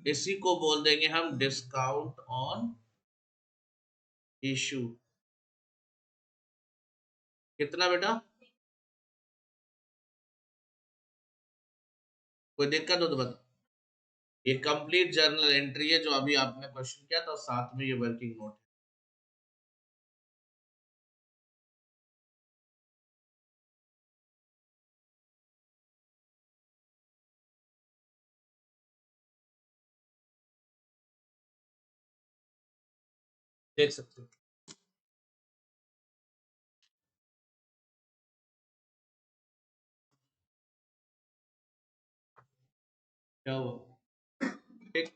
Speaker 1: इसी को बोल देंगे हम डिस्काउंट ऑन इशू, कितना बेटा, कोई दिक्कत हो तो बता, ये कंप्लीट जर्नल एंट्री है जो अभी आपने क्वेश्चन किया था, साथ में ये वर्किंग नोट है, देख सकते हो। क्या हुआ, ठीक,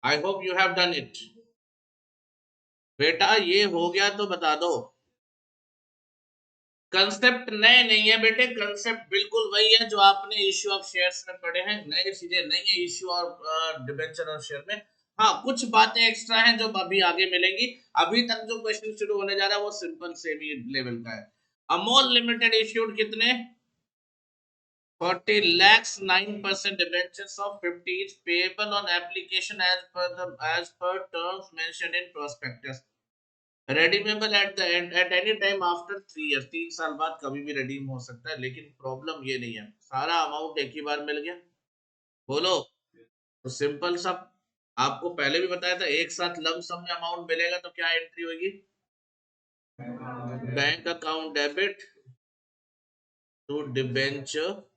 Speaker 1: I hope you have done it. बेटा ये हो गया तो बता दो। कंसेप्ट नए नहीं है बेटे, कंसेप्ट बिल्कुल वही है जो आपने इश्यू ऑफ शेयर्स में पढ़े हैं, नए चीजें नहीं है इश्यू और डिबेंचर और शेयर में। हाँ कुछ बातें एक्स्ट्रा हैं जो अभी आगे मिलेंगी। अभी तक जो क्वेश्चन शुरू होने जा रहा है वो सिंपल सेमी लेवल का है। अमोल लिमिटेड इश्यूड कितने 40 lakhs 9% debentures of 50 each payable on application as per terms mentioned in prospectus, redeemable at the end at any time after 3 years। 3 साल बाद कभी भी redeem हो सकता है, लेकिन प्रॉब्लम ये नहीं है सारा अमाउंट एक ही बार मिल गया। बोलो तो सिंपल सा। आपको पहले भी बताया था एक साथ लम सम में अमाउंट मिलेगा तो क्या एंट्री होगी, bank account debit to debenture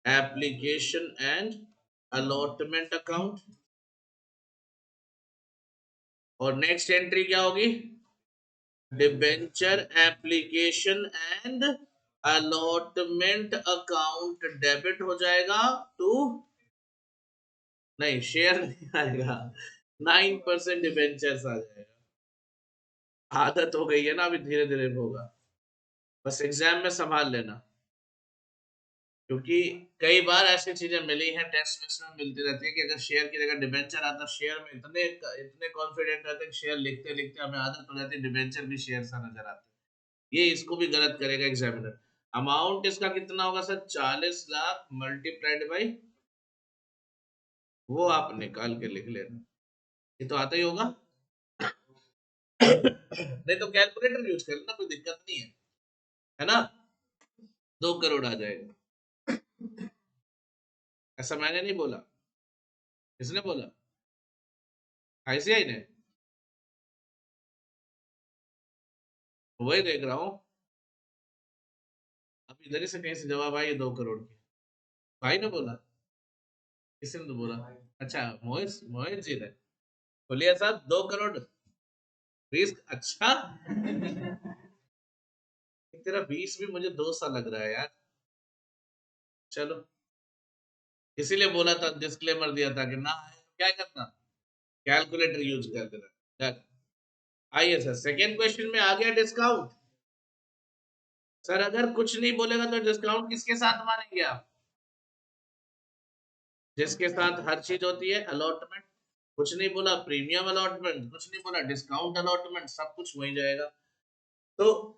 Speaker 1: application and allotment account. और नेक्स्ट एंट्री क्या होगी, debenture application and allotment account debit हो जाएगा टू, नहीं शेयर नहीं आएगा, 9% डिबेंचर्स आ जाएगा। आदत हो गई है ना, अभी धीरे धीरे होगा, बस एग्जाम में संभाल लेना। क्योंकि कई बार ऐसी चीजें मिली हैं टेस्ट वेस्ट में मिलती रहती है कि अगर शेयर की जगह डिबेंचर आता, शेयर में इतने इतने कॉन्फिडेंट रहते हैं, शेयर लिखते लिखते हमें आदत हो जाती है डिबेंचर भी शेयर सा नजर आता है। ये इसको भी गलत करेगा एग्जामिनर। अमाउंट इसका कितना होगा सर, 40 लाख मल्टीप्लाइड बाई, वो आप निकाल के लिख लेना, ये तो आता ही होगा। नहीं तो कैलकुलेटर यूज कर लेना, कोई दिक्कत नहीं है ना। 2 करोड़ आ जाएगा। ऐसा मैंने नहीं बोला, किसने बोला, आईसीआई ने। वही देख रहा हूँ, अब इधर ही से कहीं से जवाब आई 2 करोड़ की। भाई ने बोला, किसने तो बोला, अच्छा मोहित, मोहित जी ने बोलिए साहब 2 करोड़ रिस्क। अच्छा तेरा 20 भी मुझे 2 सा लग रहा है यार। चलो इसीलिए बोला था, डिस्क्लेमर दिया था कि ना आए तो क्या करना, कैलकुलेटर यूज कर देना। डन। आइए सर सेकेंड क्वेश्चन में आ गया डिस्काउंट। सर अगर कुछ नहीं बोलेगा तो डिस्काउंट किसके साथ मानेंगे आप, जिसके साथ हर चीज होती है, अलॉटमेंट। कुछ नहीं बोला प्रीमियम अलॉटमेंट, कुछ नहीं बोला डिस्काउंट अलॉटमेंट, सब कुछ वही जाएगा। तो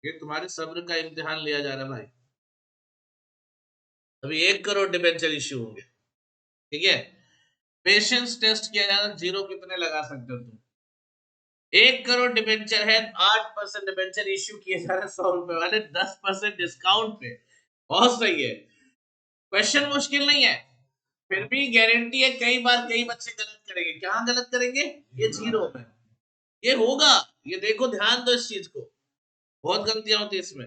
Speaker 1: ये तुम्हारे सब्र का इम्तिहान लिया जा रहा है भाई। अभी 1 करोड़ डिबेंचर इश्यू होंगे, ठीक है। पेशेंस टेस्ट किया जा रहा है, जीरो कितने लगा सकते हो तुम। 1 करोड़ डिबेंचर है, 8% डिबेंचर इश्यू किए जा रहे हैं 100 रुपए वाले, 10% डिस्काउंट पे। बहुत सही है, क्वेश्चन मुश्किल नहीं है, फिर भी गारंटी है कई बार कई बच्चे गलत करेंगे। क्या गलत करेंगे, ये जीरो में, ये होगा, ये देखो ध्यान दो इस चीज को, बहुत गलतियां होती है इसमें।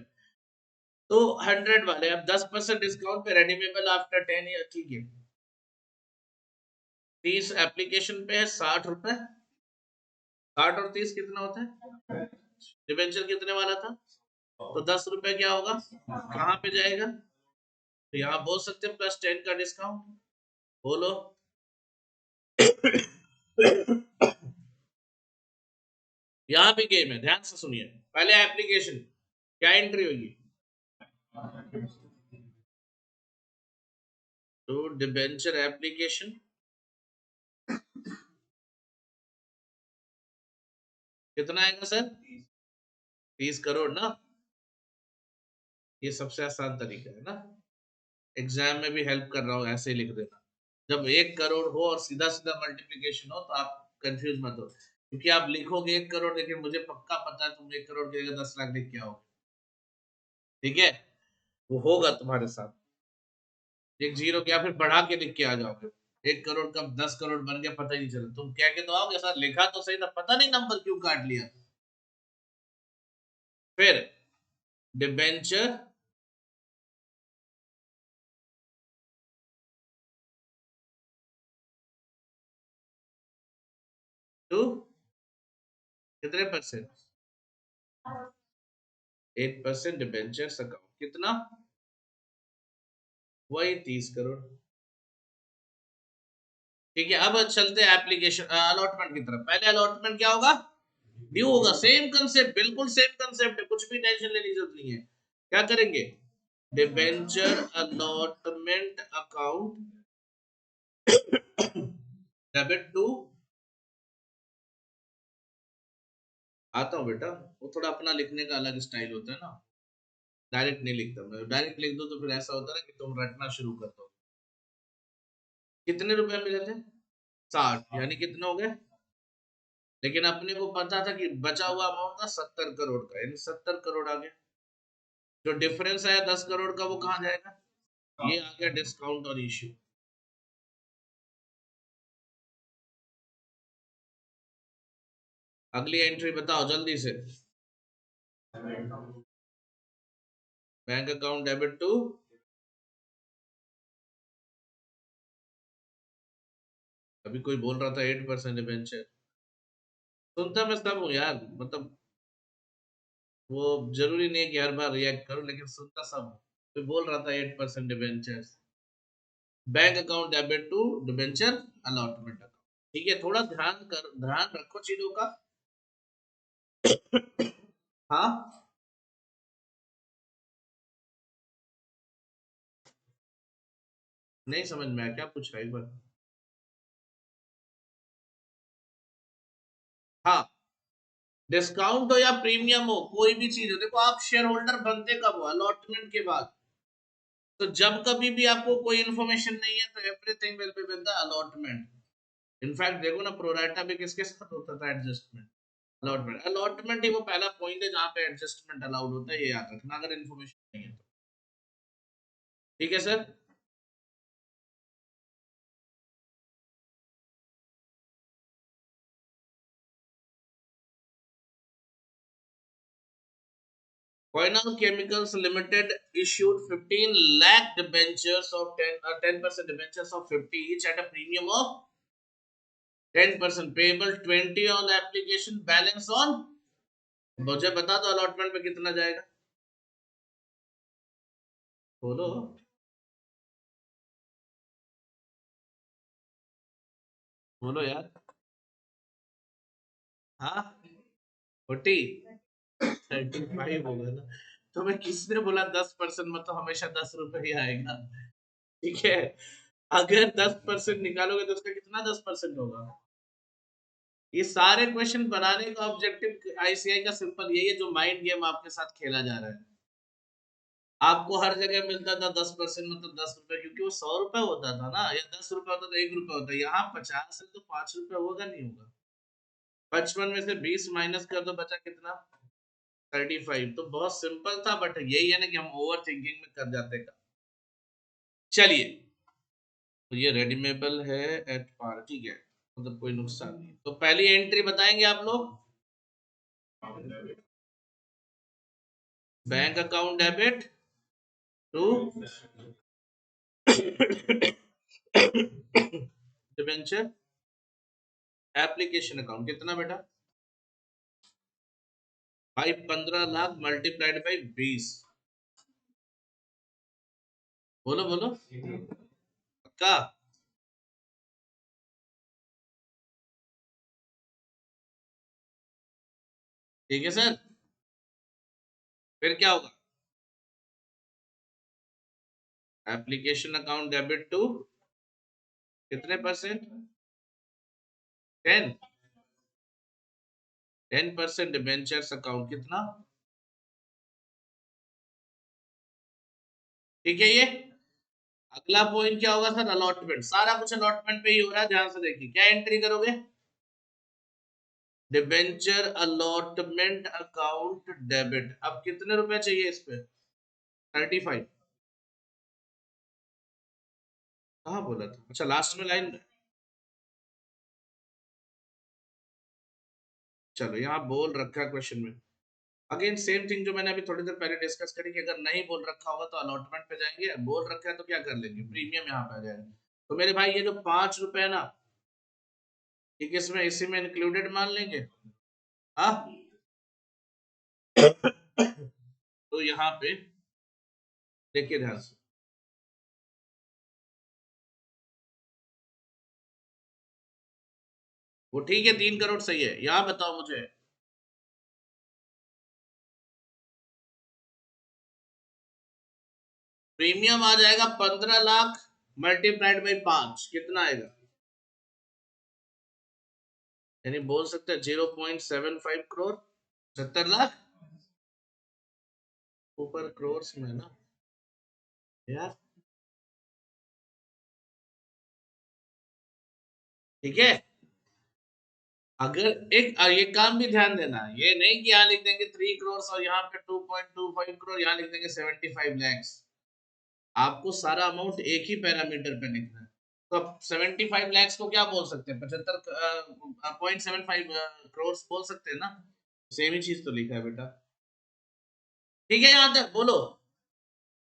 Speaker 1: तो 100 वाले अब 10% डिस्काउंट पे रेडीमेबल आफ्टर 10 ईयर, ठीक है। 30 एप्लीकेशन पे है 60 रुपए, 60 और 30 कितना होता है, डिबेंचर कितने वाला था, तो 10 रुपए क्या होगा, कहाँ पे जाएगा, तो यहाँ बोल सकते हैं +10 का डिस्काउंट, बोलो। यहाँ भी गेम है, ध्यान से सुनिए। पहले एप्लीकेशन क्या एंट्री होगी, तो डिबेंचर एप्लीकेशन कितना आएगा सर, 30 करोड़ ना, ये सबसे आसान तरीका है ना, एग्जाम में भी हेल्प कर रहा हूँ, ऐसे ही लिख देना। जब 1 करोड़ हो और सीधा सीधा मल्टीप्लीकेशन हो तो आप कंफ्यूज मत हो, क्योंकि आप लिखोगे 1 करोड़, लेकिन मुझे पक्का पता है तुम 1 करोड़ की जगह 10 लाख लिख के आओगे, ठीक है, वो होगा तुम्हारे साथ। एक जीरो क्या फिर बढ़ा के लिख के आ जाओगे, 1 करोड़ कब 10 करोड़ बन गया पता ही नहीं चला, तुम कह के तो आओगे सर लिखा तो सही था, पता नहीं नंबर क्यों काट लिया। फिर डिबेंचर टू कितने परसेंट, 8% डिबेंचर अकाउंट कितना, वही 30 करोड़, ठीक है। अब चलते हैं एप्लीकेशन अलॉटमेंट की तरफ। पहले अलॉटमेंट क्या होगा, ड्यू होगा, सेम कंसेप्ट, बिल्कुल सेम कंसेप्ट है, कुछ भी टेंशन लेने की जरूरत नहीं है। क्या करेंगे, debenture allotment account debit to, आता हूँ बेटा, वो थोड़ा अपना लिखने का अलग स्टाइल होता है ना, डायरेक्ट नहीं लिखता मैं, डायरेक्ट लिख दो तो फिर ऐसा होता है ना कि तुम रटना शुरू कर दो। कितने रुपए मिले थे, 60, यानी कितने हो गए, लेकिन अपने को पता था कि बचा हुआ अमाउंट था 70 करोड़ का, यानी 70 करोड़ आ गया। जो डिफरेंस आया 10 करोड़ का वो कहाँ जाएगा, ये आ गया डिस्काउंट और इश्यू। अगली एंट्री बताओ जल्दी से, बैंक अकाउंट डेबिट टू, अभी कोई बोल रहा था 8% डिबेंचर, सुनता मैं सब हूँ यार, मतलब वो जरूरी नहीं है कि हर बार रिएक्ट करूं, लेकिन सुनता सब हूँ। कोई बोल रहा था 8% debenture, bank account debit to debenture allotment account, ठीक है, थोड़ा ध्यान रखो चीजों का। हाँ, नहीं समझ में आया, क्या पूछ रहा है एक बार, हाँ, डिस्काउंट हो या प्रीमियम हो, कोई भी चीज हो, देखो आप शेयर होल्डर बनते कब हो, अलॉटमेंट के बाद। तो जब कभी भी आपको कोई इन्फॉर्मेशन नहीं है तो everything will be with the allotment. In fact देखो ना, प्रोराटा भी किसके साथ होता था, एडजस्टमेंट, अलॉटमेंट, अलॉटमेंट ही वो पहला पॉइंट है जहां पे एडजस्टमेंट अलाउड होता है, ये याद रखना अगर इन्फॉर्मेशन नहीं है तो, ठीक है sir. Koinal Chemicals Limited issued 15 lakh debentures of 10% debentures of 50 each at a premium of 10%, payable 20 on application, balance on, मुझे बता दो अलॉटमेंट में कितना जाएगा, बोलो, बोलो यार, हाँ, 40, 35 होगा ना, तो मैं किसने बोला 10%, मतलब हमेशा 10 रुपए ही आएगा, ठीक है। अगर 10% निकालोगे तो उसका कितना 10% होगा। ये सारे क्वेश्चन बनाने का ऑब्जेक्टिव आईसीआई का सिंपल यही है, जो माइंड गेम आपके साथ खेला जा रहा है। आपको हर जगह मिलता था 10%, मतलब 10 रुपए, क्योंकि वो 100 रुपए होता था ना, या 10 रुपए होता तो 1 रुपए होता, यहाँ 50 है तो 5 रुपए होगा नहीं होगा। 55 में से 20 माइनस कर दो, बचा कितना, 35। तो बहुत सिंपल था, बट यही है ना कि हम ओवर थिंकिंग में कर जाते हैं। चलिए, तो ये रेडीमेबल है एट पार, ठीक है, मतलब कोई नुकसान नहीं। तो पहली एंट्री बताएंगे आप लोग, bank account debit to debenture application account कितना बेटा भाई 15 लाख मल्टीप्लाइड बाई 20 बोलो बोलो पक्का ठीक है सर फिर क्या होगा एप्लीकेशन अकाउंट डेबिट टू कितने परसेंट 10% डिबेंचर्स अकाउंट कितना ठीक है ये अगला पॉइंट क्या होगा सर अलॉटमेंट सारा कुछ अलॉटमेंट पे ही हो रहा है ध्यान से देखिए क्या एंट्री करोगे डिबेंचर अलॉटमेंट अकाउंट डेबिट अब कितने रुपए चाहिए इस पे 35 कहाँ बोला था अच्छा लास्ट में लाइन चलो यहाँ बोल रखा है क्वेश्चन में अगेन सेम थिंग जो मैंने अभी थोड़ी देर पहले डिस्कस करी कि अगर नहीं बोल रखा होगा तो अलॉटमेंट पे जाएंगे बोल रखा है तो क्या कर लेंगे प्रीमियम यहाँ पे आ जाएगा तो मेरे भाई ये जो 5 रुपए है ना ठीक है इसमें इसी में इंक्लूडेड मान लेंगे हाँ तो यहाँ पे देखिए ध्यान से वो ठीक है 3 करोड़ सही है यहाँ बताओ मुझे प्रीमियम आ जाएगा 15 लाख मल्टीप्लाइड बाई 5 कितना आएगा यानी बोल सकते हैं 0.75 करोड़ 70 लाख ऊपर करोड़ में ना यार ठीक है अगर एक ये काम भी ध्यान देना ये नहीं कि यहाँ लिख देंगे 3 करोड़ और यहाँ पे 2.25 करोड़ यहाँ लिख देंगे 75 लैक्स आपको सारा अमाउंट एक ही पैरामीटर पे लिखना है तो अब 75 लैक्स को क्या बोल सकते हैं 75.75 करोड़ बोल सकते हैं ना सेम ही चीज तो लिखा है बेटा ठीक है यहाँ तक बोलो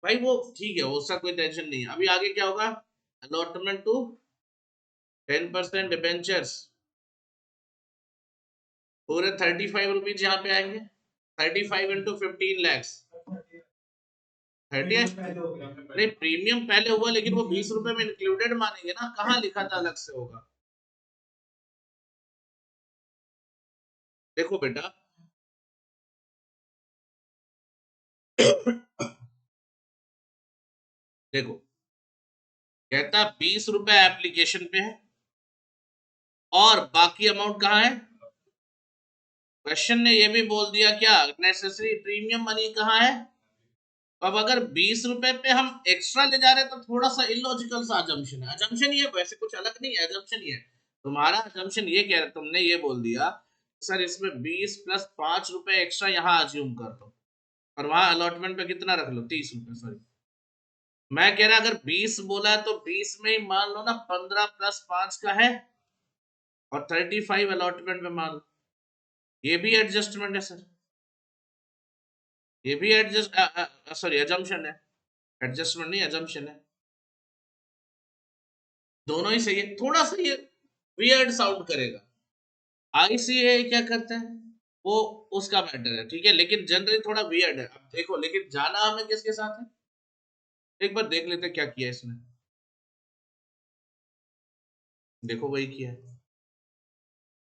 Speaker 1: भाई वो ठीक है उसका कोई टेंशन नहीं है अभी आगे क्या होगा अलॉटमेंट टू 10% डिबेंचर्स पूरे 35 रुपीज यहाँ पे आएंगे 35 × 15 लैक्स 30 नहीं प्रीमियम पहले हुआ लेकिन वो 20 रुपए में इंक्लूडेड मानेंगे ना कहाँ लिखा था अलग से होगा देखो बेटा देखो कहता 20 रुपए एप्लीकेशन पे है और बाकी अमाउंट कहाँ है क्वेश्चन ने ये भी बोल दिया क्या नेसेसरी प्रीमियम मनी कहाँ है अब अगर 20 रुपए पे हम एक्स्ट्रा ले जा रहे हैं तो थोड़ा सा इलॉजिकल सा अजम्पशन है अजम्पशन ये वैसे कुछ अलग नहीं है अजम्पशन ये तुम्हारा अजम्पशन ये कह रहे तुमने ये बोल दिया सर इसमें 20 + 5 रुपए एक्स्ट्रा यहाँ अज्यूम कर दो और वहां अलॉटमेंट पे कितना रख लो 30 रुपए सॉरी मैं कह रहा अगर 20 बोला है तो 20 में ही मान लो ना 15 + 5 का है और 35 अलॉटमेंट में मान लो ये भी एडजस्टमेंट है सर ये भी एडजस्ट सॉरी अजम्पशन है एडजस्टमेंट नहीं अजम्पशन है दोनों ही सही है थोड़ा सा ये वियर्ड साउंड करेगा आईसीए क्या करता है वो उसका मैटर है ठीक है लेकिन जनरली थोड़ा वियर्ड है अब देखो लेकिन जाना हमें किसके साथ है एक बार देख लेते क्या किया इसने देखो वही किया है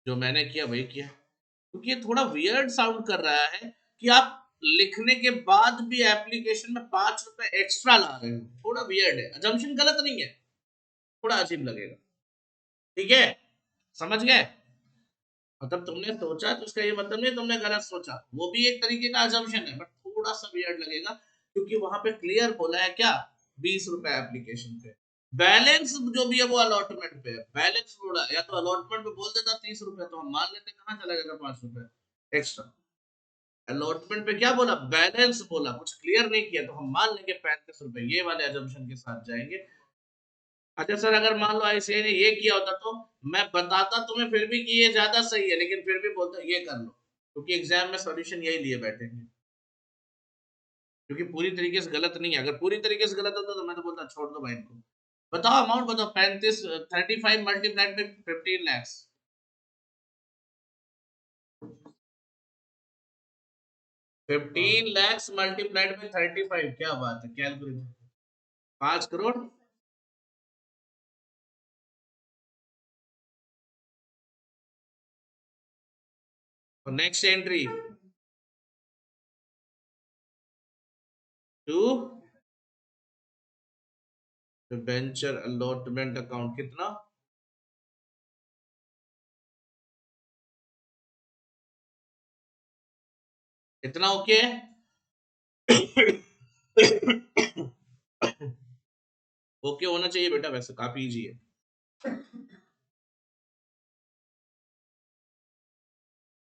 Speaker 1: जो मैंने किया वही किया क्योंकि ये थोड़ा वियर्ड साउंड कर रहा है कि आप लिखने के बाद भी एप्लीकेशन में 5 रुपए एक्स्ट्रा ला रहे हो थोड़ा वियर्ड है अजम्पशन गलत नहीं है थोड़ा अजीब लगेगा ठीक है समझ गए मतलब तुमने सोचा तो उसका ये मतलब नहीं तुमने गलत सोचा वो भी एक तरीके का अजम्पशन है बट थोड़ा सा वियर्ड लगेगा क्योंकि वहां पे क्लियर बोला है क्या 20 रुपए एप्लीकेशन पे बैलेंस जो भी है वो अलॉटमेंट पे है बैलेंस बोला या तो अलॉटमेंट पे बोल देता 30 रुपए तो हम मान लेते कहाँ चला जाएगा 5 रुपए एक्स्ट्रा अलॉटमेंट पे क्या बोला बैलेंस बोला कुछ क्लियर नहीं किया तो हम मान लेंगे 35 रुपए ये वाले अजम्पशन के साथ जाएंगे अच्छा सर अगर मान लो आईसीआई ने ये किया होता तो मैं बताता तुम्हें फिर भी कि ये ज्यादा सही है लेकिन फिर भी बोलता ये कर लो क्योंकि एग्जाम में सॉल्यूशन यही लिए बैठेंगे क्योंकि पूरी तरीके से गलत नहीं है। अगर पूरी तरीके से गलत होता तो मैं तो बोलता छोड़ दो भाई इनको। बताओ अमाउंट बताओ, 35 35 multiplied by 15 lakhs। 15 lakhs multiplied by 35, क्या बात है, कैलकुलेटर। 5 करोड़। और next entry to debenture allotment account, कितना? इतना ओके है? ओके होना चाहिए बेटा, वैसे काफी इजी है।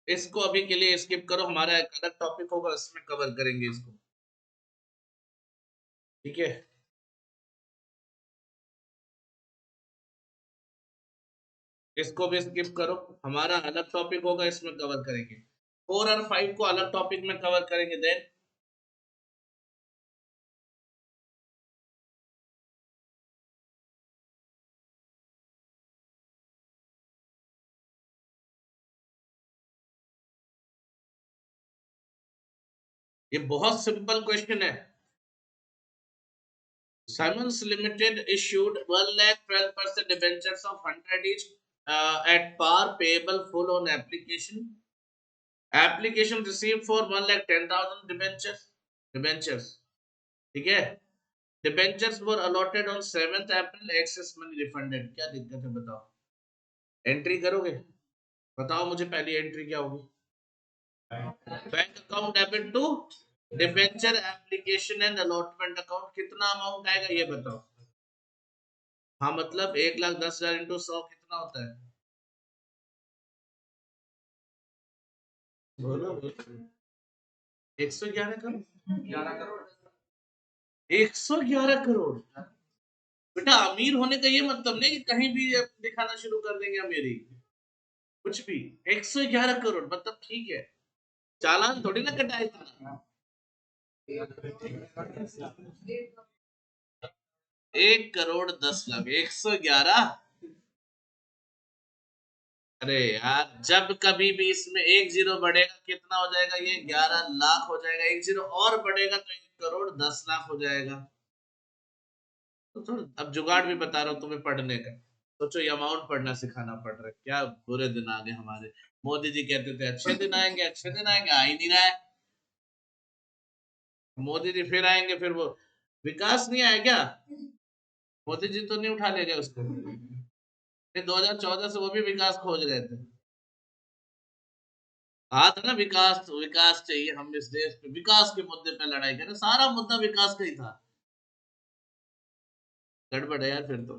Speaker 1: इसको अभी के लिए स्किप करो, हमारा एक अलग टॉपिक होगा उसमें कवर करेंगे इसको, ठीक है। इसको भी स्किप करो, हमारा अलग टॉपिक होगा इसमें कवर करेंगे। 4 और 5 को अलग टॉपिक में कवर करेंगे। देन ये बहुत सिंपल क्वेश्चन है। Siemens Limited issued 1,12% debentures of 100 each at par payable full on application. Application received for 1,10,000 debentures, ठीक है। Debentures were allotted on 7th April, excess money refunded। क्या दिक्कत है बताओ, एंट्री करोगे? बताओ मुझे पहली एंट्री क्या होगी? Bank account debit to debenture application and allotment account, कितना अमाउंट आएगा ये बताओ। हाँ मतलब 1,10,000 इंटू 100 कितना होता है? बोलो बोलो। 111 करोड़। 111 करोड़। बेटा अमीर होने का ये मतलब नहीं कि कहीं भी दिखाना शुरू कर देंगे अमीरी, कुछ भी। 111 करोड़ मतलब ठीक है, चालान थोड़ी ना कटा इतना। 1,10,00,000, 111। अरे यार जब कभी भी इसमें एक जीरो बढ़ेगा कितना हो जाएगा, ये 11 लाख हो जाएगा। एक जीरो और बढ़ेगा तो 1,10,00,000 हो जाएगा। तो अब जुगाड़ भी बता रहा हूँ तुम्हें पढ़ने का। सोचो ये अमाउंट पढ़ना सिखाना पड़ रहा है, क्या बुरे दिन आ गए हमारे। मोदी जी कहते थे अच्छे दिन आएंगे, अच्छे दिन आएंगे, आ ही नहीं रहा है। मोदी जी फिर आएंगे, फिर वो विकास नहीं आया क्या? मोदी जी तो नहीं उठा ले गए उसको, फिर 2014 से वो भी विकास खोज रहे थे। कहा था ना विकास, विकास चाहिए हम इस देश पे, विकास के मुद्दे पे लड़ाई करें, सारा मुद्दा विकास का ही था। गड़बड़ है यार फिर तो।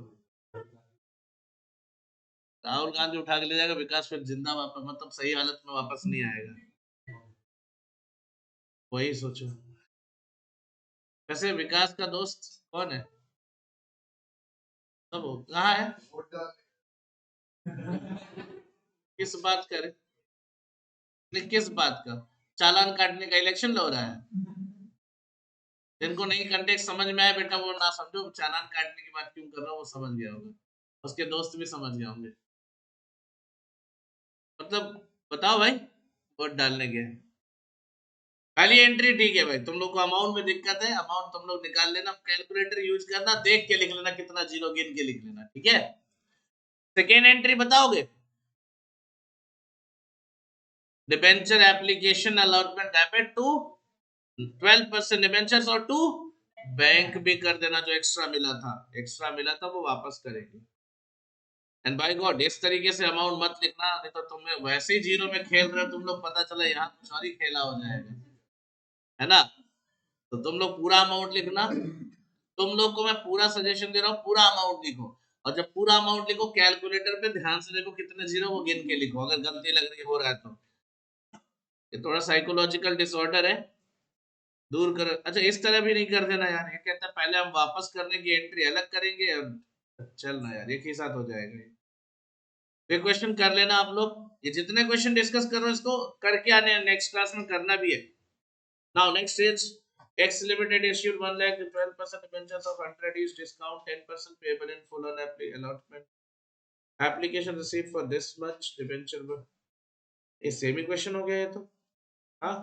Speaker 1: राहुल गांधी उठा के ले जाएगा, विकास फिर जिंदा वापस, मतलब सही हालत में वापस नहीं आएगा। वही सोचो। वैसे विकास का दोस्त कौन है? सब कहाँ है? किस बात का किस बात का? चालान काटने का, इलेक्शन लड़ रहा है। जिनको नहीं कंटेक्ट समझ में आया बेटा वो ना समझो, चालान काटने की बात क्यों कर रहा हूँ वो समझ गया होगा, उसके दोस्त भी समझ गए होंगे। मतलब बताओ भाई, वोट डालने के पहली एंट्री ठीक है भाई। तुम लोग को अमाउंट में दिक्कत है, अमाउंट तुम लोग निकाल लेना, कैलकुलेटर यूज करना, देख के लिख लेना, कितना जीरो गिन के लिख लेना, ठीक है। सेकेंड एंट्री बताओगे? Debenture application allotment debit to 12% debentures और टू बैंक भी कर देना, जो एक्स्ट्रा मिला था, एक्स्ट्रा मिला था वो वापस करेंगे। एंड बाय गॉड इस तरीके से अमाउंट मत लिखना, नहीं तो तुम्हें वैसे ही जीरो में खेल रहे हो तुम लोग, पता चला यहाँ कुछ और ही खेला हो जाएगा, है ना। तो तुम लोग पूरा अमाउंट लिखना। तुम लोग को मैं पूरा सजेशन दे रहा हूँ, पूरा अमाउंट लिखो। और जब पूरा अमाउंट लिखो कैलकुलेटर पे ध्यान से देखो कितने जीरो, वो गिन के लिखो, अगर गलती लग रही हो रहा है तो। ये थोड़ा साइकोलॉजिकल डिसऑर्डर है, दूर कर। अच्छा इस तरह भी नहीं कर देना यार, ये कहता है पहले हम वापस करने की एंट्री अलग करेंगे और चलना यार एक ही साथ हो जाएगा ये क्वेश्चन कर लेना आप लोग। ये जितने क्वेश्चन डिस्कस कर रहे हो इसको करके आने, नेक्स्ट क्लास में करना भी है। Now next is X Limited issued 1 lakh 12% debentures of 100 each discount 10% payable in full on allotment. Application received for this much debenture. ये सेम ही क्वेश्चन हो गया ये तो। हाँ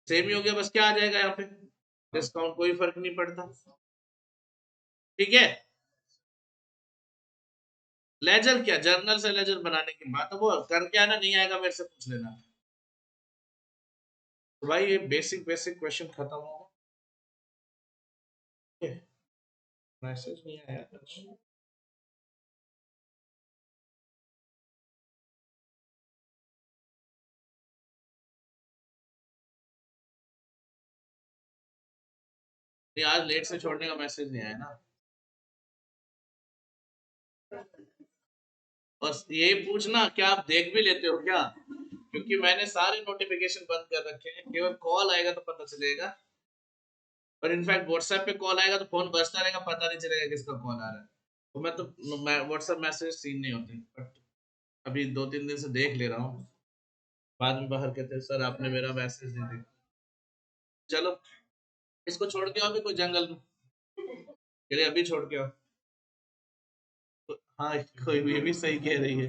Speaker 1: सेम ही हो गया, बस क्या आ जाएगा यहाँ पे डिस्काउंट, कोई फर्क नहीं पड़ता। ठीक है लेजर क्या, जर्नल से लेजर बनाने की बात है, वो कर क्या ना, नहीं आएगा मेरे से पूछ लेना। तो भाई ये बेसिक बेसिक क्वेश्चन खत्म हो गए। मैसेज नहीं आया कुछ। नहीं आज लेट से छोड़ने का मैसेज नहीं आया ना। बस ये पूछना क्या आप देख भी लेते हो क्या, क्योंकि मैंने सारे नोटिफिकेशन बंद कर रखे हैं, केवल कॉल आएगा तो पता चलेगा। और इनफैक्ट व्हाट्सएप पे कॉल आएगा तो फोन बजता रहेगा, पता नहीं चलेगा किसका कॉल आ रहा है। तो मैं तो व्हाट्सएप मैसेज सीन नहीं होते, बट अभी 2-3 दिन से देख ले रहा हूँ। बाद में बाहर कहते हैं सर आपने मेरा मैसेज नहीं देखा। चलो इसको छोड़ के आओ अभी कोई जंगल में, चलिए अभी छोड़ के आओ। हाँ कोई ये भी सही कह रही है।